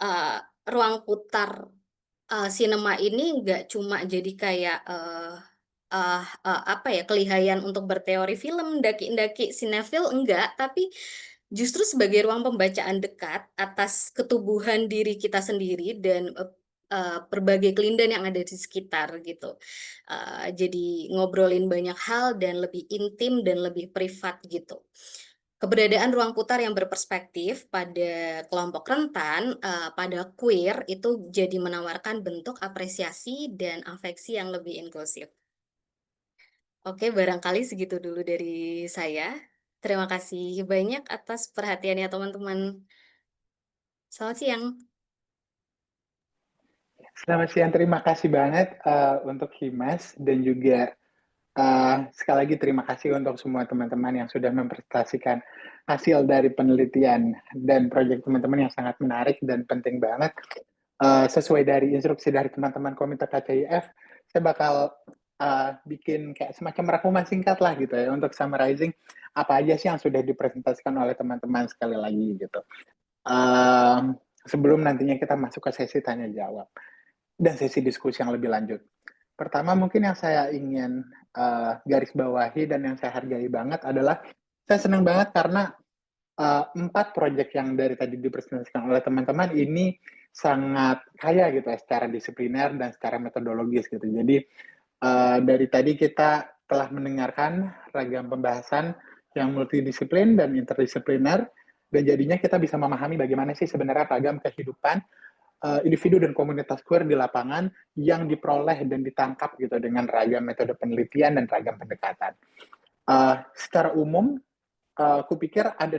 uh, ruang putar sinema ini nggak cuma jadi kayak apa ya kelihayan untuk berteori film, daki-daki sinetfil enggak, tapi justru sebagai ruang pembacaan dekat atas ketubuhan diri kita sendiri dan berbagai kelindan yang ada di sekitar gitu. Jadi ngobrolin banyak hal dan lebih intim dan lebih privat gitu. Keberadaan ruang putar yang berperspektif pada kelompok rentan, pada queer itu jadi menawarkan bentuk apresiasi dan afeksi yang lebih inklusif. Oke, barangkali segitu dulu dari saya. Terima kasih banyak atas perhatiannya teman-teman. Selamat siang. Selamat siang, terima kasih banget untuk Himas dan juga sekali lagi terima kasih untuk semua teman-teman yang sudah mempresentasikan hasil dari penelitian dan proyek teman-teman yang sangat menarik dan penting banget. Sesuai dari instruksi dari teman-teman Komite KCIF, saya bakal bikin kayak semacam rangkuman singkat lah gitu ya untuk summarizing apa aja sih yang sudah dipresentasikan oleh teman-teman sekali lagi gitu. Sebelum nantinya kita masuk ke sesi tanya jawab dan sesi diskusi yang lebih lanjut. Pertama mungkin yang saya ingin garis bawahi dan yang saya hargai banget adalah saya senang banget karena 4 proyek yang dari tadi dipresentasikan oleh teman-teman ini sangat kaya gitu ya secara disipliner dan secara metodologis gitu. Jadi dari tadi kita telah mendengarkan ragam pembahasan yang multidisiplin dan interdisipliner dan jadinya kita bisa memahami bagaimana sih sebenarnya ragam kehidupan individu dan komunitas queer di lapangan yang diperoleh dan ditangkap gitu dengan ragam metode penelitian dan ragam pendekatan. Secara umum, kupikir ada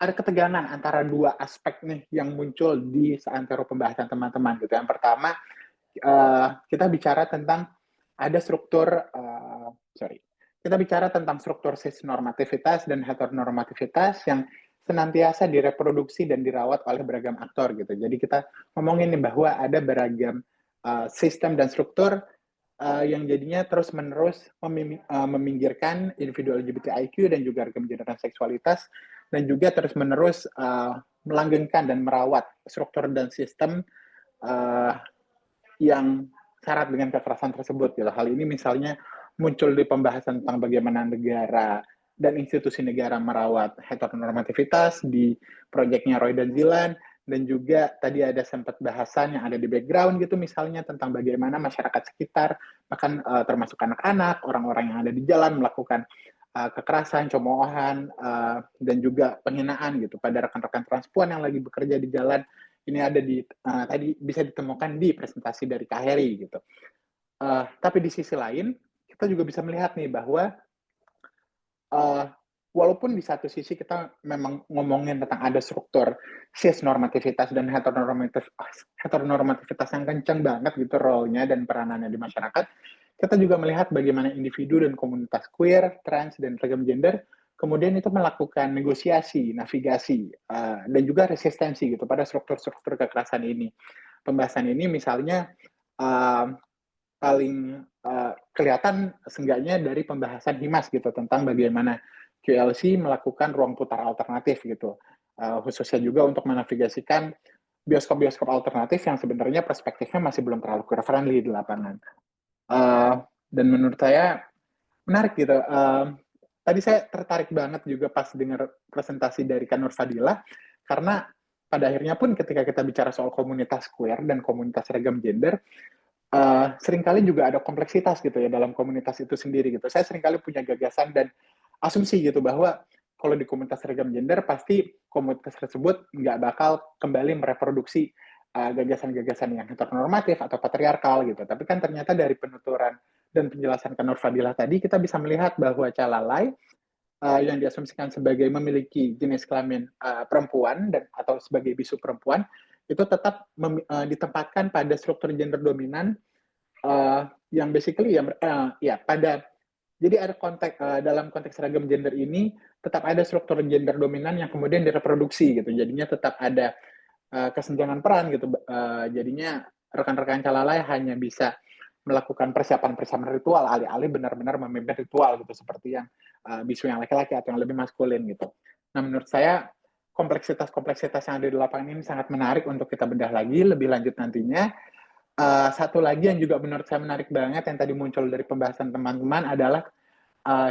ada ketegangan antara dua aspek nih yang muncul di seantero pembahasan teman-teman gitu. Yang pertama, kita bicara tentang ada struktur, kita bicara tentang struktur cisnormativitas dan heteronormativitas yang senantiasa direproduksi dan dirawat oleh beragam aktor gitu. Jadi kita ngomongin nih bahwa ada beragam sistem dan struktur yang jadinya terus-menerus meminggirkan individu LGBTIQ dan juga ragam gender dan seksualitas dan juga terus-menerus melanggengkan dan merawat struktur dan sistem yang syarat dengan kekerasan tersebut. Gitu. Hal ini misalnya muncul di pembahasan tentang bagaimana negara dan institusi negara merawat heteronormativitas di proyeknya Roy dan Zilan, dan juga tadi ada sempat bahasan yang ada di background gitu misalnya tentang bagaimana masyarakat sekitar, bahkan termasuk anak-anak, orang-orang yang ada di jalan melakukan kekerasan, cemoohan, dan juga penghinaan gitu pada rekan-rekan transpuan yang lagi bekerja di jalan. Ini ada di tadi bisa ditemukan di presentasi dari Kak Heri gitu. Tapi di sisi lain kita juga bisa melihat nih bahwa walaupun di satu sisi kita memang ngomongin tentang ada struktur cisnormativitas dan heteronormativitas yang kencang banget gitu role-nya dan peranannya di masyarakat, kita juga melihat bagaimana individu dan komunitas queer, trans, dan ragam gender kemudian itu melakukan negosiasi, navigasi, dan juga resistensi gitu pada struktur-struktur kekerasan ini. Pembahasan ini misalnya paling kelihatan seenggaknya dari pembahasan Himas gitu tentang bagaimana QLC melakukan ruang putar alternatif gitu, khususnya juga untuk menavigasikan bioskop-bioskop alternatif yang sebenarnya perspektifnya masih belum terlalu queer friendly di lapangan. Dan menurut saya menarik gitu. Tadi saya tertarik banget juga pas dengar presentasi dari Kanur Fadilah, karena pada akhirnya pun ketika kita bicara soal komunitas queer dan komunitas ragam gender, seringkali juga ada kompleksitas gitu ya dalam komunitas itu sendiri gitu. Saya seringkali punya gagasan dan asumsi gitu bahwa kalau di komunitas ragam gender pasti komunitas tersebut nggak bakal kembali mereproduksi gagasan-gagasan yang heteronormatif atau patriarkal gitu. Tapi kan ternyata dari penuturan dan penjelasan Kanur Fadilah tadi kita bisa melihat bahwa Calalai yang diasumsikan sebagai memiliki jenis kelamin perempuan dan atau sebagai bisu perempuan itu tetap ditempatkan pada struktur gender dominan yang basically ya pada jadi ada konteks dalam konteks ragam gender ini tetap ada struktur gender dominan yang kemudian direproduksi gitu. Jadinya tetap ada kesenjangan peran gitu. Jadinya rekan-rekan calalai hanya bisa melakukan persiapan-persiapan ritual alih-alih benar-benar memimpin ritual gitu seperti yang bisu yang laki-laki atau yang lebih maskulin gitu. Nah, menurut saya kompleksitas yang ada di lapangan ini sangat menarik untuk kita bedah lagi lebih lanjut nantinya. Satu lagi yang juga menurut saya menarik banget yang tadi muncul dari pembahasan teman-teman adalah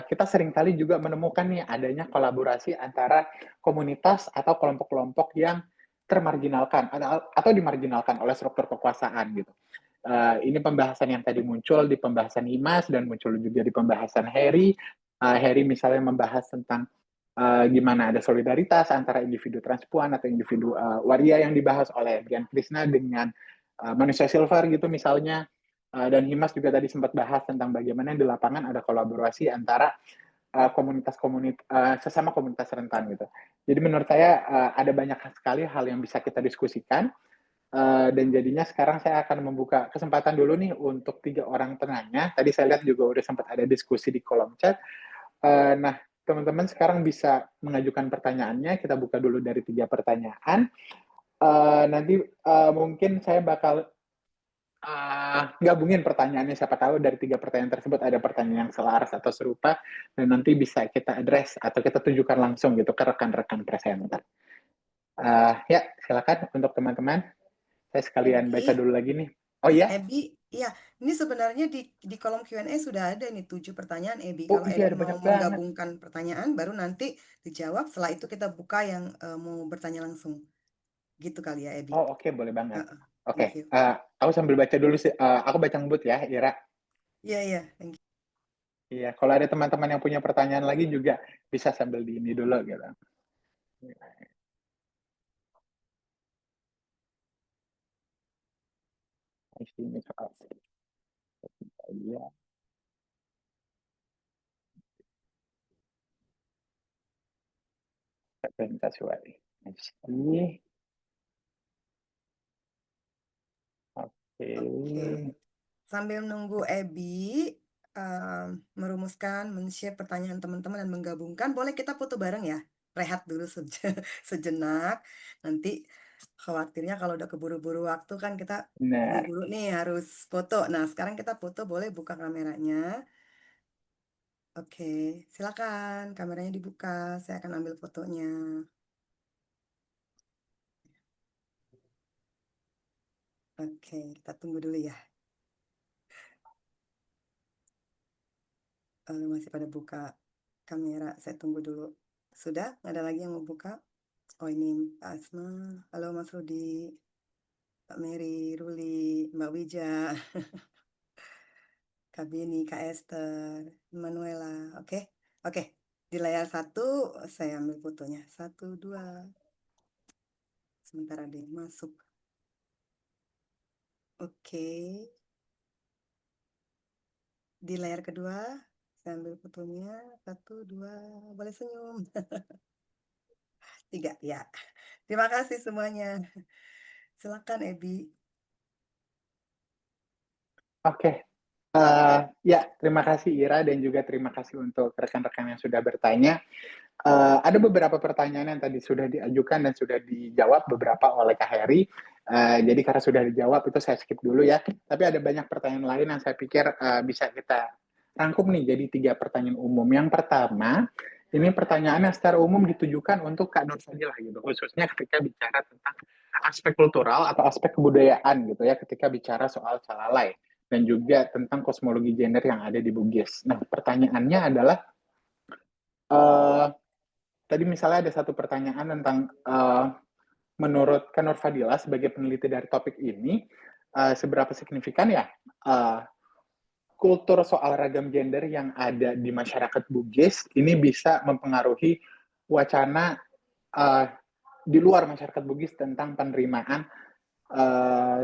kita seringkali juga menemukan nih adanya kolaborasi antara komunitas atau kelompok-kelompok yang termarginalkan atau dimarginalkan oleh struktur kekuasaan gitu. Ini pembahasan yang tadi muncul di pembahasan Imas dan muncul juga di pembahasan Harry. Harry misalnya membahas tentang gimana ada solidaritas antara individu transpuan atau individu waria yang dibahas oleh Brian Krishna dengan manusia silver gitu misalnya. Dan Himas juga tadi sempat bahas tentang bagaimana di lapangan ada kolaborasi antara sesama komunitas rentan gitu. Jadi menurut saya ada banyak sekali hal yang bisa kita diskusikan. Dan jadinya sekarang saya akan membuka kesempatan dulu nih untuk 3 orang penanya. Tadi saya lihat juga udah sempat ada diskusi di kolom chat. Nah, teman-teman sekarang bisa mengajukan pertanyaannya. Kita buka dulu dari 3 pertanyaan. Nanti mungkin saya bakal gabungin pertanyaannya. Siapa tahu dari 3 pertanyaan tersebut ada pertanyaan yang selaras atau serupa dan nanti bisa kita address atau kita tunjukkan langsung gitu ke rekan-rekan presenter. Ya, silakan untuk teman-teman. Saya sekalian baca dulu lagi nih. Oh ya? Ebi, iya, ini sebenarnya di kolom Q&A sudah ada nih 7 pertanyaan Ebi. Oh Kalau iya, ada Ebi mau banyak banget. menggabungkan pertanyaan, baru nanti dijawab. Setelah itu kita buka yang mau bertanya langsung. Gitu kali ya Ebi. Oh oke, boleh banget. Thank Oke, you. aku sambil baca dulu sih. Aku baca ngebut ya, Ira. Iya, thank you. Iya, kalau ada teman-teman yang punya pertanyaan lagi juga bisa sambil di ini dulu gitu. Ini soal iya. Presentasi wali. Ini. Oke. Sambil nunggu Ebi merumuskan, men-share pertanyaan teman-teman dan menggabungkan, boleh kita foto bareng ya? Rehat dulu sejenak. Nanti khawatirnya kalau udah keburu-buru waktu kan kita buru-buru nih harus foto. Nah, sekarang kita foto, boleh buka kameranya. Oke, silakan kameranya dibuka. Saya akan ambil fotonya. Oke, kita tunggu dulu ya. Masih pada buka kamera, saya tunggu dulu. Sudah? Nggak ada lagi yang mau buka? Oh ini Pak Asma. Halo Mas Rudi, Pak Mary, Ruli, Mbak Wija, Kak Bini, Kak Esther, Manuela. Oke. Di layar 1 saya ambil fotonya. 1, 2. Sebentar ada yang masuk. Oke. Di layar kedua saya ambil fotonya. 1, 2. Boleh senyum. 3 ya. Terima kasih semuanya. Silakan Ebi. Oke. Ya, terima kasih Ira dan juga terima kasih untuk rekan-rekan yang sudah bertanya. Ada beberapa pertanyaan yang tadi sudah diajukan dan sudah dijawab beberapa oleh Kak Heri. Jadi karena sudah dijawab itu saya skip dulu ya. Tapi ada banyak pertanyaan lain yang saya pikir bisa kita rangkum nih jadi 3 pertanyaan umum. Yang pertama, ini pertanyaan yang secara umum ditujukan untuk Kak Nur Fadilah gitu, khususnya ketika bicara tentang aspek kultural atau aspek kebudayaan gitu ya, ketika bicara soal calalai dan juga tentang kosmologi gender yang ada di Bugis. Nah, pertanyaannya adalah tadi misalnya ada satu pertanyaan tentang menurut Kak Nur Fadilah sebagai peneliti dari topik ini, seberapa signifikan ya kultur soal ragam gender yang ada di masyarakat Bugis ini bisa mempengaruhi wacana di luar masyarakat Bugis tentang penerimaan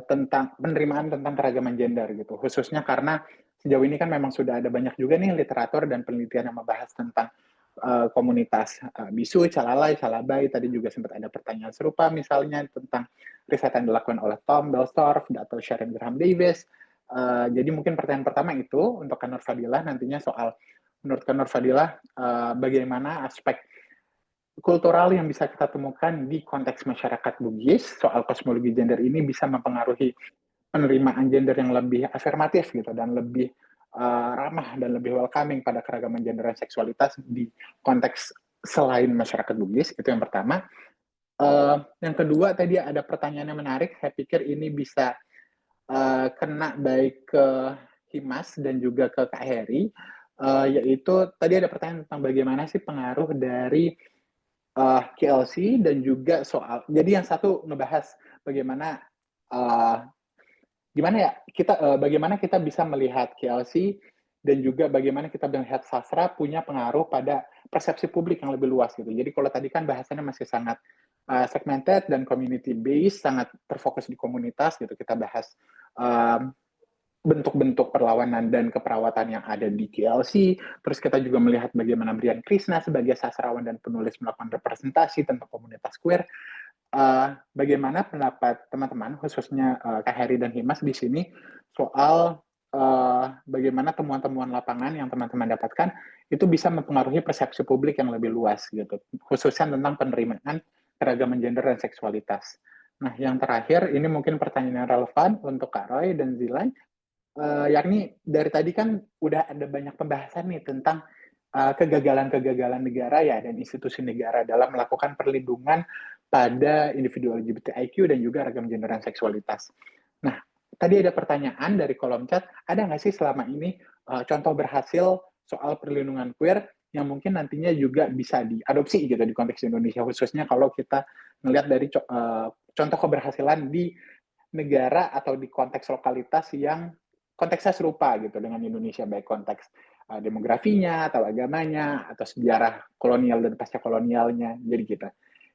tentang keragaman gender gitu, khususnya karena sejauh ini kan memang sudah ada banyak juga nih literatur dan penelitian yang membahas tentang komunitas bisu, calalai, calabai. Tadi juga sempat ada pertanyaan serupa misalnya tentang riset yang dilakukan oleh Tom Belstorff atau Sharon Graham Davis. Jadi mungkin pertanyaan pertama itu untuk Kak Nur Fadilah nantinya soal menurut Kak Nur Fadilah bagaimana aspek kultural yang bisa kita temukan di konteks masyarakat Bugis soal kosmologi gender ini bisa mempengaruhi penerimaan gender yang lebih afirmatif gitu dan lebih ramah dan lebih welcoming pada keragaman gender dan seksualitas di konteks selain masyarakat Bugis. Itu yang pertama. Yang kedua tadi ada pertanyaan yang menarik, saya pikir ini bisa kena baik ke Himas dan juga ke Kak Heri, yaitu tadi ada pertanyaan tentang bagaimana sih pengaruh dari KLC dan juga soal, jadi yang satu ngebahas bagaimana gimana ya kita bagaimana kita bisa melihat KLC dan juga bagaimana kita melihat sastra punya pengaruh pada persepsi publik yang lebih luas gitu. Jadi kalau tadi kan bahasannya masih sangat segmented dan community based, sangat terfokus di komunitas gitu. Kita bahas bentuk-bentuk perlawanan dan keperawatan yang ada di KLC. Terus kita juga melihat bagaimana Brian Krishna sebagai sastrawan dan penulis melakukan representasi tentang komunitas queer. Bagaimana pendapat teman-teman, khususnya Kak Heri dan Himas di sini, soal bagaimana temuan-temuan lapangan yang teman-teman dapatkan itu bisa mempengaruhi persepsi publik yang lebih luas, gitu, khususnya tentang penerimaan keragaman gender dan seksualitas. Nah, yang terakhir, ini mungkin pertanyaan yang relevan untuk Kak Roy dan Zilay, yakni dari tadi kan udah ada banyak pembahasan nih tentang kegagalan-kegagalan negara ya dan institusi negara dalam melakukan perlindungan pada individu LGBTIQ dan juga ragam gender dan seksualitas. Nah, tadi ada pertanyaan dari kolom chat, ada nggak sih selama ini contoh berhasil soal perlindungan queer yang mungkin nantinya juga bisa diadopsi gitu di konteks Indonesia, khususnya kalau kita melihat dari contoh keberhasilan di negara atau di konteks lokalitas yang konteksnya serupa gitu dengan Indonesia, baik konteks demografinya atau agamanya atau sejarah kolonial dan pasca kolonialnya. Jadi gitu.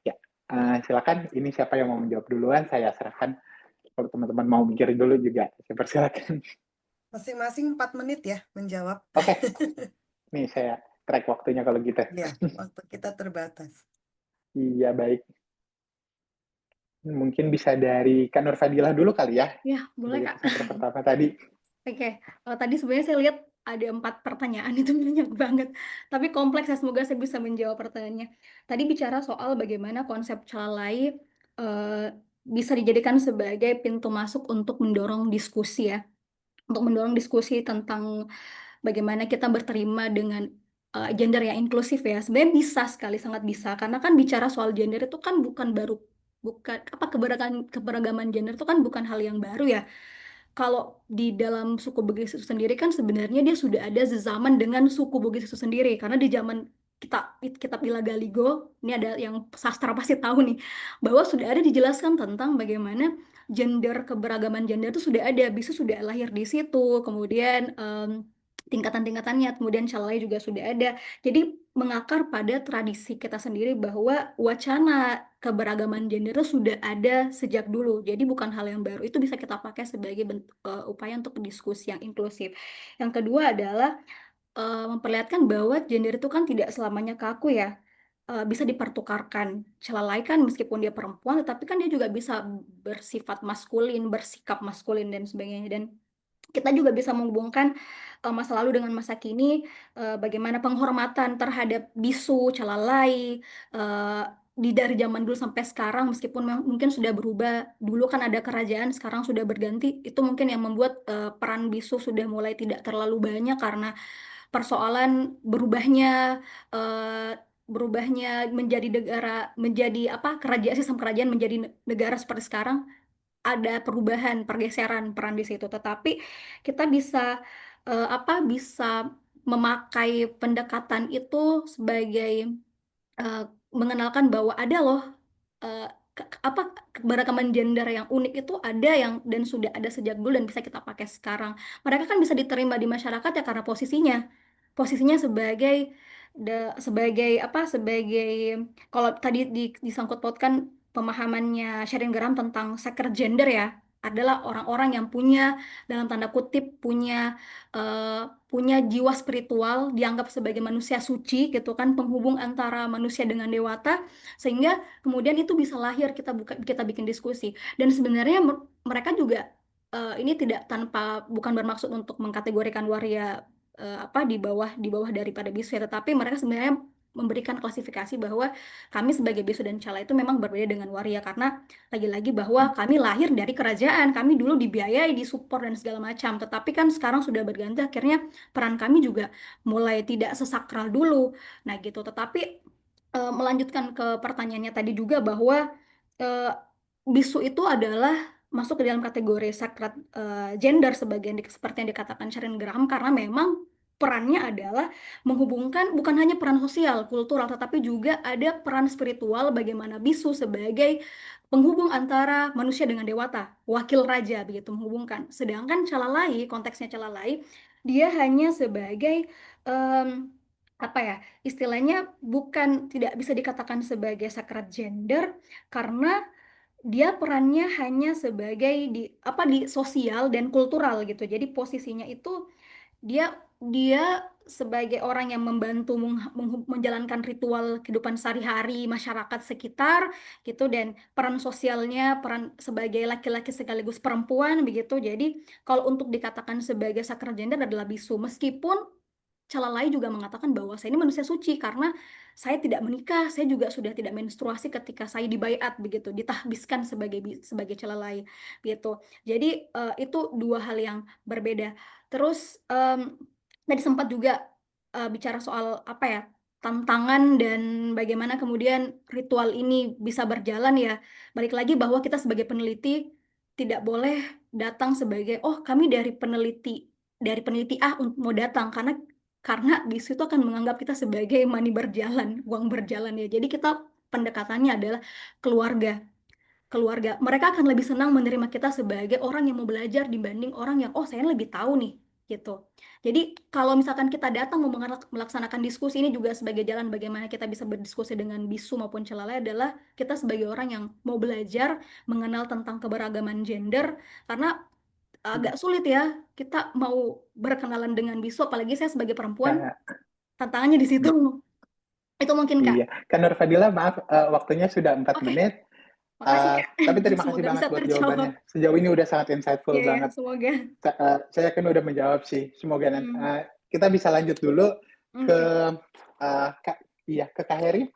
Ya, silakan. Ini siapa yang mau menjawab duluan? Saya serahkan. Kalau teman-teman mau mikir dulu juga, saya persilakan. Masing-masing 4 menit ya menjawab. Oke. Nih saya track waktunya kalau gitu. Iya, waktu kita terbatas. Iya, baik. Mungkin bisa dari Kak Nur Fadilah dulu kali ya. Ya, boleh Kak. Pertama tadi. Oke, tadi sebenarnya saya lihat ada 4 pertanyaan, itu banyak banget. Tapi kompleks ya, semoga saya bisa menjawab pertanyaannya. Tadi bicara soal bagaimana konsep celalai bisa dijadikan sebagai pintu masuk untuk mendorong diskusi ya. Untuk mendorong diskusi tentang bagaimana kita berterima dengan gender yang inklusif ya. Sebenarnya bisa sekali, sangat bisa. Karena kan bicara soal gender itu kan bukan keberagaman gender itu kan bukan hal yang baru ya. Kalau di dalam suku Bugis itu sendiri kan sebenarnya dia sudah ada sezaman dengan suku Bugis itu sendiri, karena di zaman kitab Ila Galigo ini ada yang sastra pasti tahu nih bahwa sudah ada dijelaskan tentang bagaimana keberagaman gender itu sudah ada, bisu sudah lahir di situ, kemudian tingkatan-tingkatannya, kemudian calai juga sudah ada. Jadi mengakar pada tradisi kita sendiri bahwa wacana keberagaman gender itu sudah ada sejak dulu. Jadi bukan hal yang baru. Itu bisa kita pakai sebagai upaya untuk diskusi yang inklusif. Yang kedua adalah memperlihatkan bahwa gender itu kan tidak selamanya kaku ya. Bisa dipertukarkan. Celalai kan meskipun dia perempuan, tetapi kan dia juga bisa bersifat maskulin, bersikap maskulin dan sebagainya. Dan kita juga bisa menghubungkan masa lalu dengan masa kini, bagaimana penghormatan terhadap bisu, calalai, dari zaman dulu sampai sekarang, meskipun mungkin sudah berubah. Dulu kan ada kerajaan, sekarang sudah berganti. Itu mungkin yang membuat peran bisu sudah mulai tidak terlalu banyak karena persoalan berubahnya menjadi kerajaan, sistem kerajaan menjadi negara seperti sekarang. Ada perubahan, pergeseran peran di situ. Tetapi kita bisa bisa memakai pendekatan itu sebagai mengenalkan bahwa ada loh keberagaman gender yang unik itu ada dan sudah ada sejak dulu dan bisa kita pakai sekarang. Mereka kan bisa diterima di masyarakat ya karena posisinya sebagai kalau tadi disangkut pautkan pemahamannya Sharon Graham tentang sacred gender ya. adalah orang-orang yang punya, dalam tanda kutip, punya jiwa spiritual, dianggap sebagai manusia suci gitu kan, penghubung antara manusia dengan dewata, sehingga kemudian itu bisa lahir, kita bikin diskusi. Dan sebenarnya mereka juga ini tidak bukan bermaksud untuk mengkategorikan waria di bawah daripada bisu ya, tetapi mereka sebenarnya memberikan klasifikasi bahwa kami sebagai bisu dan cala itu memang berbeda dengan waria, karena lagi-lagi bahwa kami lahir dari kerajaan, kami dulu dibiayai, disupport dan segala macam. Tetapi kan sekarang sudah berganti, akhirnya peran kami juga mulai tidak sesakral dulu. Nah gitu. Tetapi melanjutkan ke pertanyaannya tadi juga bahwa eh, bisu itu adalah masuk ke dalam kategori sacred gender seperti yang dikatakan Sharon Graham, karena memang perannya adalah menghubungkan bukan hanya peran sosial, kultural, tetapi juga ada peran spiritual, bagaimana bisu sebagai penghubung antara manusia dengan dewata, wakil raja begitu menghubungkan. Sedangkan calalai, konteksnya calalai, dia hanya sebagai apa ya, istilahnya bukan, tidak bisa dikatakan sebagai sacred gender karena dia perannya hanya sebagai di sosial dan kultural gitu. Jadi posisinya itu dia dia sebagai orang yang membantu menjalankan ritual kehidupan sehari-hari masyarakat sekitar gitu, dan peran sosialnya peran sebagai laki-laki sekaligus perempuan begitu. Jadi kalau untuk dikatakan sebagai sacred gender adalah bisu, meskipun Calalai juga mengatakan bahwa saya ini manusia suci karena saya tidak menikah, saya juga sudah tidak menstruasi ketika saya dibaiat begitu, ditahbiskan sebagai Calalai gitu. Jadi itu dua hal yang berbeda. Terus tadi sempat juga bicara soal apa ya, tantangan dan bagaimana kemudian ritual ini bisa berjalan ya. Balik lagi bahwa kita sebagai peneliti tidak boleh datang sebagai, oh kami dari peneliti A mau datang, karena bisu itu akan menganggap kita sebagai money berjalan, uang berjalan ya. Jadi kita pendekatannya adalah keluarga. Keluarga. Mereka akan lebih senang menerima kita sebagai orang yang mau belajar dibanding orang yang, oh saya lebih tahu nih, gitu. Jadi kalau misalkan kita datang mau melaksanakan diskusi, ini juga sebagai jalan bagaimana kita bisa berdiskusi dengan bisu maupun celalai, adalah kita sebagai orang yang mau belajar mengenal tentang keberagaman gender, karena agak sulit ya kita mau berkenalan dengan bisu, apalagi saya sebagai perempuan, tantangannya di situ. Itu mungkin Kak. Iya, Kak Nur Fadila, maaf waktunya sudah 4 Oke. menit. Makasih Kak. Tapi terima kasih Semoga banget bisa buat terjawab. jawabannya. Sejauh ini udah sangat insightful Iya, banget. semoga. Saya yakin udah menjawab sih. Semoga nanti kita bisa lanjut dulu ke ke Kak Heri.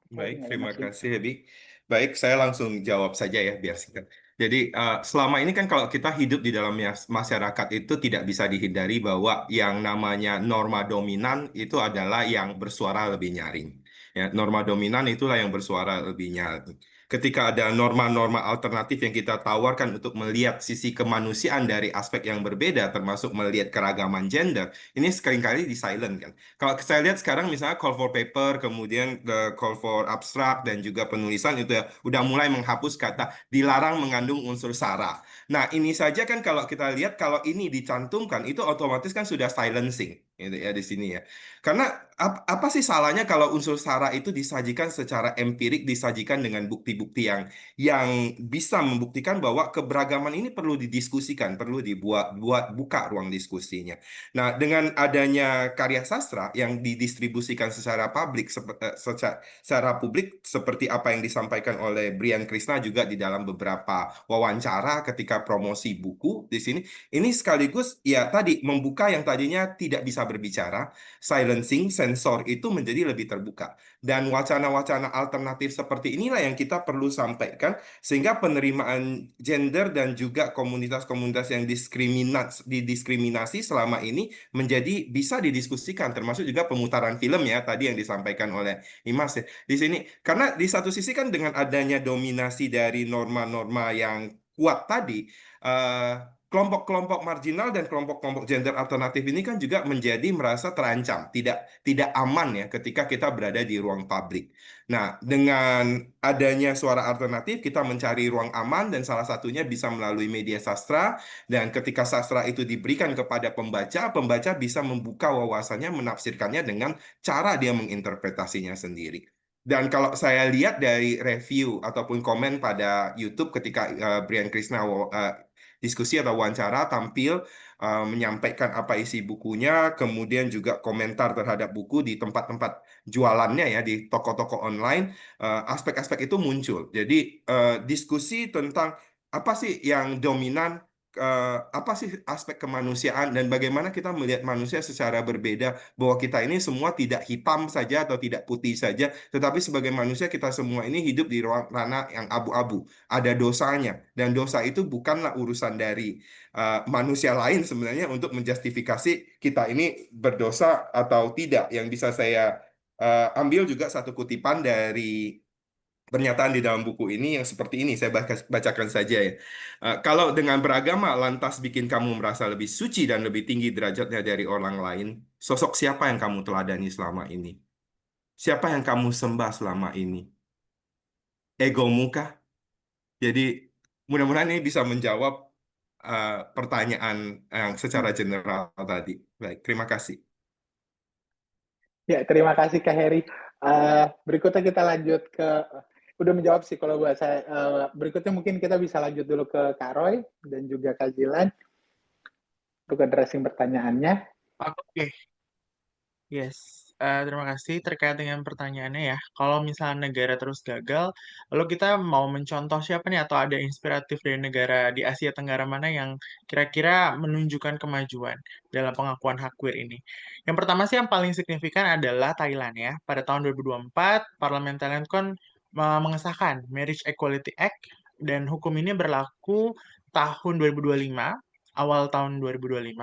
Baik, terima kasih Hebi. Baik, saya langsung jawab saja ya biar singkat. Jadi selama ini kan kalau kita hidup di dalam masyarakat itu tidak bisa dihindari bahwa yang namanya norma dominan itu adalah yang bersuara lebih nyaring. Ya, norma dominan itulah yang bersuara lebih nyaring. Ketika ada norma-norma alternatif yang kita tawarkan untuk melihat sisi kemanusiaan dari aspek yang berbeda, termasuk melihat keragaman gender, ini seringkali di silent kan. Kalau saya lihat sekarang misalnya call for paper, kemudian call for abstract, dan juga penulisan itu ya udah mulai menghapus kata dilarang mengandung unsur sara. Nah ini saja kan kalau kita lihat, kalau ini dicantumkan itu otomatis kan sudah silencing gitu ya di sini ya. Karena apa sih salahnya kalau unsur sara itu disajikan secara empirik, disajikan dengan bukti-bukti yang bisa membuktikan bahwa keberagaman ini perlu didiskusikan, perlu buka ruang diskusinya. Nah, dengan adanya karya sastra yang didistribusikan secara publik seperti apa yang disampaikan oleh Brian Krishna juga di dalam beberapa wawancara ketika promosi buku di sini, ini sekaligus ya tadi membuka yang tadinya tidak bisa berbicara, silencing, sensor itu menjadi lebih terbuka. Dan wacana-wacana alternatif seperti inilah yang kita perlu sampaikan sehingga penerimaan gender dan juga komunitas-komunitas yang didiskriminasi selama ini menjadi bisa didiskusikan, termasuk juga pemutaran film ya tadi yang disampaikan oleh Imas ya. Di sini karena di satu sisi kan dengan adanya dominasi dari norma-norma yang kuat tadi, eh, kelompok-kelompok marginal dan kelompok-kelompok gender alternatif ini kan juga menjadi merasa terancam, tidak aman ya ketika kita berada di ruang publik. Nah, dengan adanya suara alternatif, kita mencari ruang aman dan salah satunya bisa melalui media sastra. Dan ketika sastra itu diberikan kepada pembaca, pembaca bisa membuka wawasannya, menafsirkannya dengan cara dia menginterpretasinya sendiri. Dan kalau saya lihat dari review ataupun komen pada YouTube ketika Brian Krishna diskusi atau wawancara tampil menyampaikan apa isi bukunya, kemudian juga komentar terhadap buku di tempat-tempat jualannya ya di toko-toko online, aspek-aspek itu muncul. Jadi diskusi tentang apa sih yang dominan, apa sih aspek kemanusiaan dan bagaimana kita melihat manusia secara berbeda, bahwa kita ini semua tidak hitam saja atau tidak putih saja, tetapi sebagai manusia kita semua ini hidup di ruang ranah yang abu-abu, ada dosanya, dan dosa itu bukanlah urusan dari manusia lain sebenarnya untuk menjustifikasi kita ini berdosa atau tidak. Yang bisa saya ambil juga satu kutipan dari pernyataan di dalam buku ini yang seperti ini, saya bacakan saja ya. Kalau dengan beragama lantas bikin kamu merasa lebih suci dan lebih tinggi derajatnya dari orang lain, sosok siapa yang kamu teladani selama ini? Siapa yang kamu sembah selama ini? Egomu kah? Jadi mudah-mudahan ini bisa menjawab pertanyaan yang secara general tadi. Baik, terima kasih. Ya, terima kasih Kak Heri. Berikutnya kita lanjut ke, udah menjawab sih kalau buat saya. Berikutnya mungkin kita bisa lanjut dulu ke Kak Roy dan juga Kak Jilan untuk addressing pertanyaannya. Oke, yes. Terima kasih terkait dengan pertanyaannya ya. Kalau misalnya negara terus gagal, lalu kita mau mencontoh siapa nih atau ada inspiratif dari negara di Asia Tenggara mana yang kira-kira menunjukkan kemajuan dalam pengakuan hak queer ini? Yang pertama sih yang paling signifikan adalah Thailand ya. Pada tahun 2024, Parlemen Thailand kan mengesahkan Marriage Equality Act dan hukum ini berlaku tahun 2025, awal tahun 2025.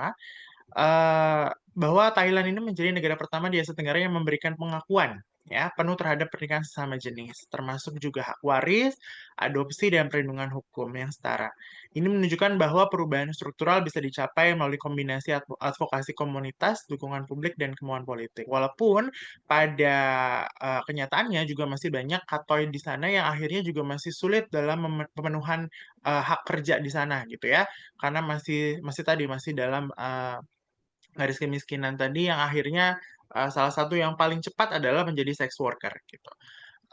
Bahwa Thailand ini menjadi negara pertama di Asia Tenggara yang memberikan pengakuan ya penuh terhadap pernikahan sesama jenis, termasuk juga hak waris, adopsi dan perlindungan hukum yang setara. Ini menunjukkan bahwa perubahan struktural bisa dicapai melalui kombinasi advokasi komunitas, dukungan publik dan kemauan politik. Walaupun pada kenyataannya juga masih banyak katoi di sana yang akhirnya juga masih sulit dalam pemenuhan hak kerja di sana gitu ya, karena masih tadi masih dalam garis kemiskinan tadi yang akhirnya salah satu yang paling cepat adalah menjadi sex worker gitu.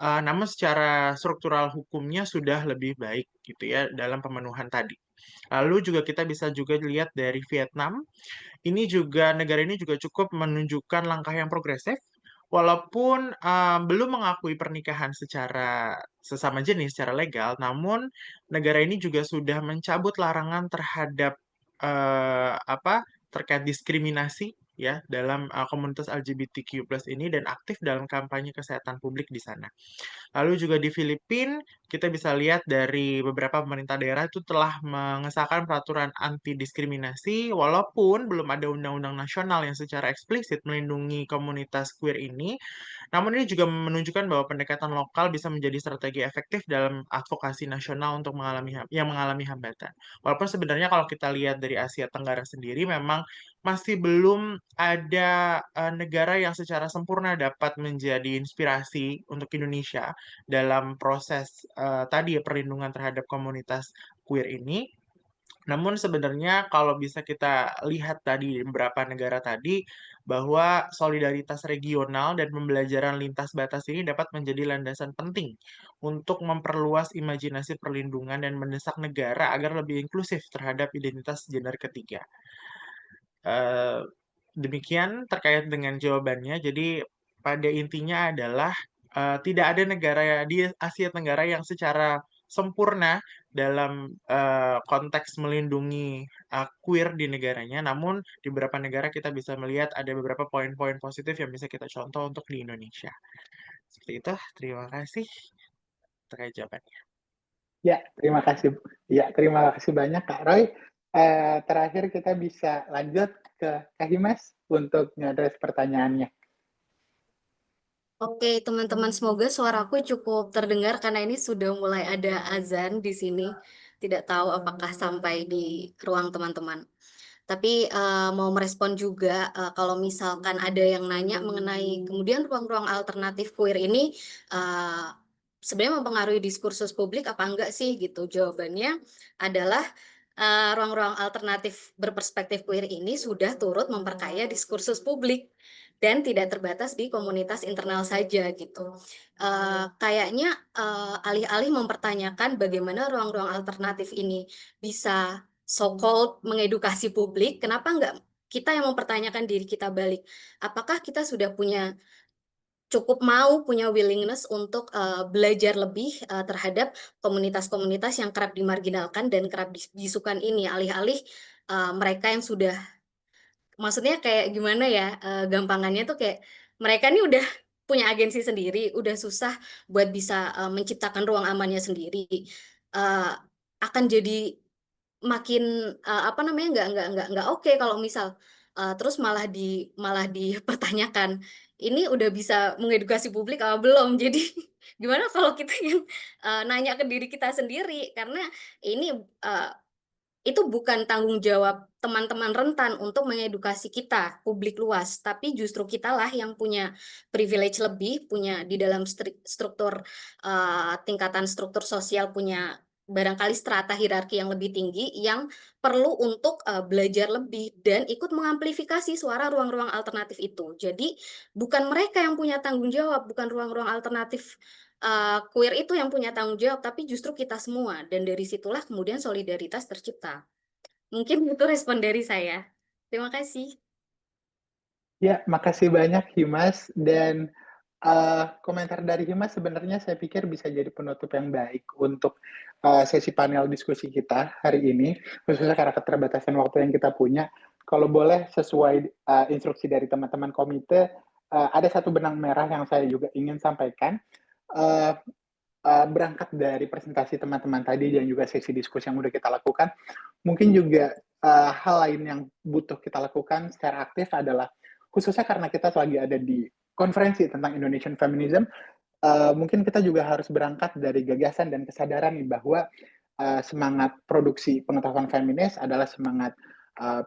Namun secara struktural hukumnya sudah lebih baik gitu ya dalam pemenuhan tadi. Lalu juga kita bisa juga lihat dari Vietnam, negara ini juga cukup menunjukkan langkah yang progresif, walaupun belum mengakui pernikahan secara sesama jenis secara legal, namun negara ini juga sudah mencabut larangan terhadap terkait diskriminasi ya dalam komunitas LGBTQ+ ini dan aktif dalam kampanye kesehatan publik di sana. Lalu juga di Filipina, kita bisa lihat dari beberapa pemerintah daerah itu telah mengesahkan peraturan anti diskriminasi, walaupun belum ada undang-undang nasional yang secara eksplisit melindungi komunitas queer ini. Namun ini juga menunjukkan bahwa pendekatan lokal bisa menjadi strategi efektif dalam advokasi nasional untuk mengalami hambatan. Walaupun sebenarnya kalau kita lihat dari Asia Tenggara sendiri, memang masih belum ada negara yang secara sempurna dapat menjadi inspirasi untuk Indonesia dalam proses tadi ya perlindungan terhadap komunitas queer ini. Namun sebenarnya kalau bisa kita lihat tadi di beberapa negara tadi bahwa solidaritas regional dan pembelajaran lintas batas ini dapat menjadi landasan penting untuk memperluas imajinasi perlindungan dan mendesak negara agar lebih inklusif terhadap identitas gender ketiga. Demikian terkait dengan jawabannya. Jadi pada intinya adalah tidak ada negara di Asia Tenggara yang secara sempurna dalam konteks melindungi queer di negaranya. Namun di beberapa negara kita bisa melihat ada beberapa poin-poin positif yang bisa kita contoh untuk di Indonesia. Seperti itu. Terima kasih terkait jawabannya. Ya, terima kasih. Ya, terima kasih banyak Kak Roy. Terakhir kita bisa lanjut ke Kak Himas untuk ngadres pertanyaannya. Oke, teman-teman, semoga suaraku cukup terdengar karena ini sudah mulai ada azan di sini. Tidak tahu apakah sampai di ruang teman-teman. Tapi mau merespon juga kalau misalkan ada yang nanya mengenai kemudian ruang-ruang alternatif queer ini sebenarnya mempengaruhi diskursus publik apa enggak sih gitu. Jawabannya adalah ruang-ruang alternatif berperspektif queer ini sudah turut memperkaya diskursus publik dan tidak terbatas di komunitas internal saja gitu. Kayaknya alih-alih mempertanyakan bagaimana ruang-ruang alternatif ini bisa so-called mengedukasi publik, kenapa nggak kita yang mempertanyakan diri kita balik? Apakah kita sudah punya willingness untuk belajar lebih terhadap komunitas-komunitas yang kerap dimarginalkan dan kerap disukan ini, alih-alih mereka yang sudah, maksudnya kayak gimana ya, gampangannya tuh kayak mereka ini udah punya agensi sendiri, udah susah buat bisa menciptakan ruang amannya sendiri. Eh, Akan jadi makin apa namanya, nggak oke kalau misal terus malah dipertanyakan, ini udah bisa mengedukasi publik apa belum? Jadi gimana kalau kita yang nanya ke diri kita sendiri, karena ini itu bukan tanggung jawab teman-teman rentan untuk mengedukasi kita, publik luas, tapi justru kitalah yang punya privilege lebih, punya di dalam struktur tingkatan struktur sosial, punya barangkali strata hierarki yang lebih tinggi, yang perlu untuk belajar lebih dan ikut mengamplifikasi suara ruang-ruang alternatif itu. Jadi bukan mereka yang punya tanggung jawab, bukan ruang-ruang alternatif queer itu yang punya tanggung jawab, tapi justru kita semua. Dan dari situlah kemudian solidaritas tercipta. Mungkin itu respon dari saya. Terima kasih. Ya, makasih banyak Himas, dan komentar dari Himas sebenarnya saya pikir bisa jadi penutup yang baik untuk sesi panel diskusi kita hari ini, khususnya karena keterbatasan waktu yang kita punya. Kalau boleh sesuai instruksi dari teman-teman komite, ada satu benang merah yang saya juga ingin sampaikan. Berangkat dari presentasi teman-teman tadi dan juga sesi diskusi yang udah kita lakukan, mungkin juga hal lain yang butuh kita lakukan secara aktif adalah, khususnya karena kita lagi ada di konferensi tentang Indonesian Feminism, mungkin kita juga harus berangkat dari gagasan dan kesadaran nih bahwa semangat produksi pengetahuan feminis adalah semangat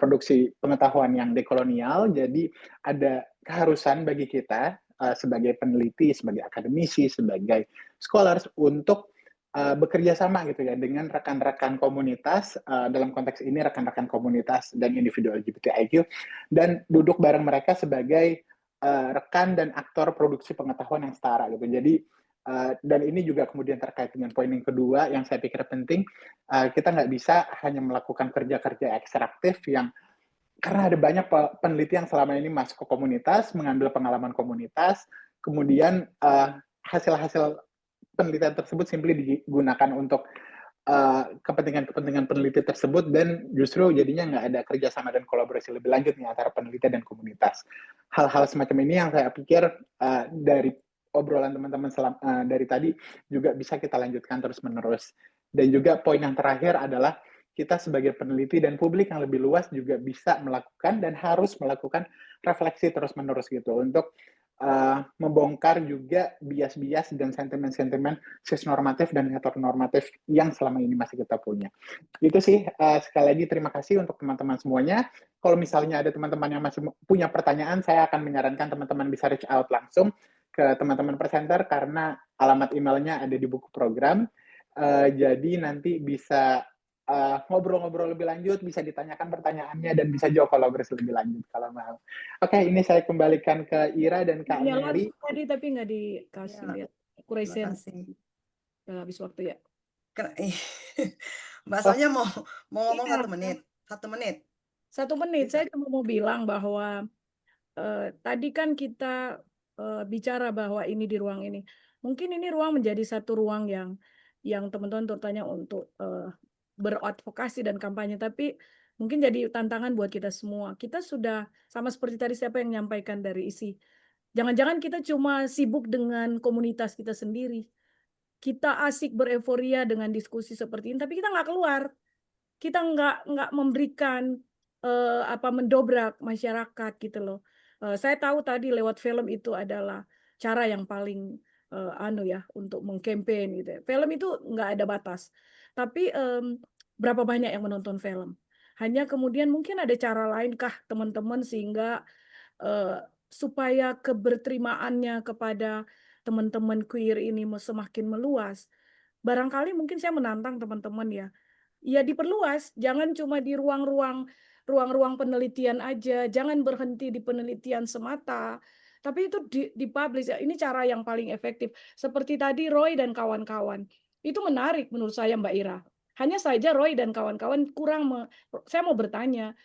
produksi pengetahuan yang dekolonial. Jadi ada keharusan bagi kita sebagai peneliti, sebagai akademisi, sebagai scholars untuk bekerja sama gitu ya dengan rekan-rekan komunitas, dalam konteks ini rekan-rekan komunitas dan individu LGBTIQ, dan duduk bareng mereka sebagai rekan dan aktor produksi pengetahuan yang setara gitu. Jadi dan ini juga kemudian terkait dengan poin yang kedua yang saya pikir penting, kita nggak bisa hanya melakukan kerja-kerja ekstraktif yang, karena ada banyak peneliti yang selama ini masuk ke komunitas, mengambil pengalaman komunitas, kemudian hasil-hasil penelitian tersebut simply digunakan untuk kepentingan-kepentingan peneliti tersebut, dan justru jadinya nggak ada kerjasama dan kolaborasi lebih lanjut nih antara peneliti dan komunitas. Hal-hal semacam ini yang saya pikir dari obrolan teman-teman dari tadi juga bisa kita lanjutkan terus-menerus. Dan juga poin yang terakhir adalah kita sebagai peneliti dan publik yang lebih luas juga bisa melakukan dan harus melakukan refleksi terus-menerus gitu untuk membongkar juga bias-bias dan sentimen-sentimen cisnormatif dan heteronormatif yang selama ini masih kita punya. Itu sih, sekali lagi terima kasih untuk teman-teman semuanya. Kalau misalnya ada teman-teman yang masih punya pertanyaan, saya akan menyarankan teman-teman bisa reach out langsung ke teman-teman presenter karena alamat emailnya ada di buku program. Jadi nanti bisa ngobrol-ngobrol lebih lanjut, bisa ditanyakan pertanyaannya dan bisa jawab kolaborasi lebih lanjut kalau mau. Oke, ini saya kembalikan ke Ira dan Kak Nyala Mary. tadi tapi nggak dikasih Ya, lihat. Aku resen. makasih. Udah habis waktu ya. Mbak Sonya mau ngomong Iya. 1 menit. 1 menit. 1 menit. Bisa. Saya cuma mau bilang bahwa tadi kan kita bicara bahwa ini di ruang ini. Mungkin ini ruang menjadi satu ruang yang teman-teman tertanya untuk beradvokasi dan kampanye, tapi mungkin jadi tantangan buat kita semua. Kita sudah sama seperti tadi siapa yang menyampaikan dari isi. Jangan-jangan kita cuma sibuk dengan komunitas kita sendiri. Kita asik bereforia dengan diskusi seperti ini, tapi kita nggak keluar. Kita nggak memberikan mendobrak masyarakat gitu loh. Saya tahu tadi lewat film itu adalah cara yang paling untuk mengkampen gitu ya. Film itu nggak ada batas. Tapi berapa banyak yang menonton film? Hanya kemudian mungkin ada cara lain kah teman-teman sehingga supaya keberterimaannya kepada teman-teman queer ini semakin meluas. Barangkali mungkin saya menantang teman-teman ya diperluas, jangan cuma di ruang-ruang ruang-ruang penelitian aja, jangan berhenti di penelitian semata, tapi itu dipublish ya. Ini cara yang paling efektif. Seperti tadi Roy dan kawan-kawan. Itu menarik menurut saya Mbak Ira. Hanya saja Roy dan kawan-kawan saya mau bertanya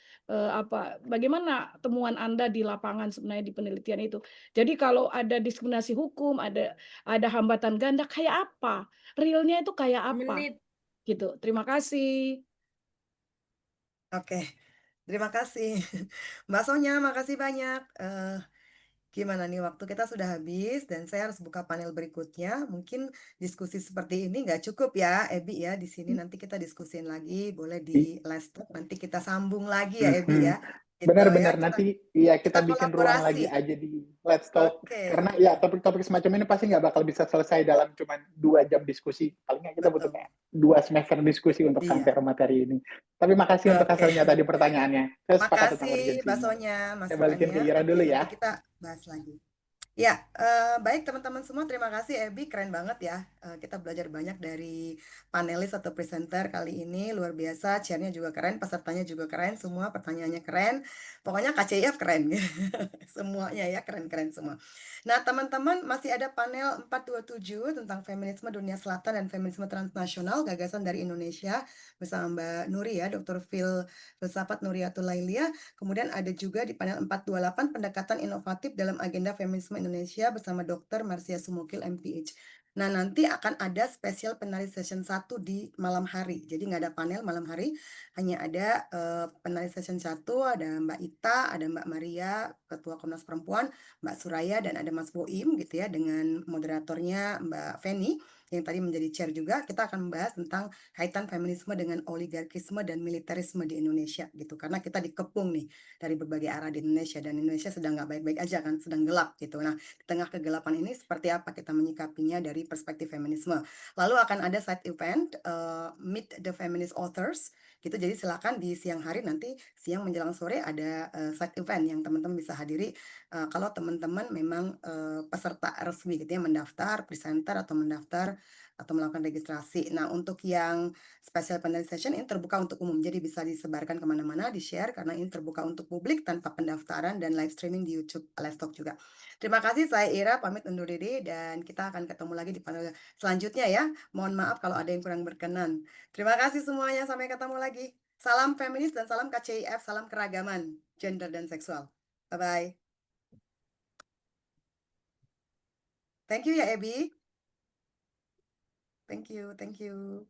bagaimana temuan Anda di lapangan sebenarnya di penelitian itu. Jadi kalau ada diskriminasi hukum, ada hambatan ganda kayak apa? Realnya itu kayak apa? Menit. Gitu. Terima kasih. Oke, terima kasih. Mbak Sonya, makasih banyak. Gimana nih, waktu kita sudah habis dan saya harus buka panel berikutnya. Mungkin diskusi seperti ini nggak cukup ya, Ebi ya. Di sini nanti kita diskusin lagi, boleh di live talk, nanti kita sambung lagi ya, Ebi ya. Gitu ya, Benar-benar nanti ya kita bikin ruang lagi kolaborasi. aja di Let's Talk. Oke. Karena ya topik-topik semacam ini pasti nggak bakal bisa selesai dalam cuma 2 jam diskusi. Paling nggak kita butuh kayak 2 semester diskusi untuk Iya. sampai materi ini. Tapi makasih untuk hasilnya tadi pertanyaannya. Saya sepakat tentang Makasih urgensinya. Mbak Sonya Saya balikin ke masukannya. Ira dulu Oke, ya. nanti kita bahas lagi. Ya, baik teman-teman semua, terima kasih Ebi, keren banget ya. Kita belajar banyak dari panelis atau presenter kali ini, luar biasa, chairnya juga keren, pesertanya juga keren, semua pertanyaannya keren. Pokoknya KCIF keren, semuanya ya keren-keren semua. Nah teman-teman, masih ada panel 427 tentang feminisme dunia selatan dan feminisme transnasional, gagasan dari Indonesia, bersama Mbak Nuri ya, Dr. Filsafat Nuriatul Lailia. Kemudian ada juga di panel 428 pendekatan inovatif dalam agenda feminisme Indonesia bersama Dr. Marsia Sumukil MPH. Nah, nanti akan ada spesial penari session 1 di malam hari. Jadi nggak ada panel malam hari, hanya ada penari session 1, ada Mbak Ita, ada Mbak Maria, Ketua Komnas Perempuan, Mbak Suraya, dan ada Mas Boim gitu ya, dengan moderatornya Mbak Feni, yang tadi menjadi chair juga. Kita akan membahas tentang kaitan feminisme dengan oligarkisme dan militerisme di Indonesia gitu, karena kita dikepung nih dari berbagai arah di Indonesia, dan Indonesia sedang nggak baik-baik aja kan, sedang gelap gitu. Nah, di tengah kegelapan ini seperti apa kita menyikapinya dari perspektif feminisme. Lalu akan ada side event Meet the Feminist Authors gitu, jadi silakan di siang hari nanti, siang menjelang sore ada side event yang teman-teman bisa hadiri kalau teman-teman memang peserta resmi gitu ya, mendaftar, presenter atau mendaftar atau melakukan registrasi. Nah, untuk yang special panel session ini terbuka untuk umum, jadi bisa disebarkan kemana-mana, di-share, karena ini terbuka untuk publik tanpa pendaftaran dan live streaming di YouTube Live Talk juga. Terima kasih, saya Ira, pamit undur diri, dan kita akan ketemu lagi di panel selanjutnya ya. Mohon maaf kalau ada yang kurang berkenan. Terima kasih semuanya, sampai ketemu lagi. Salam feminis dan salam KCIF, salam keragaman, gender dan seksual. Bye-bye. Thank you ya, Ebi. Thank you.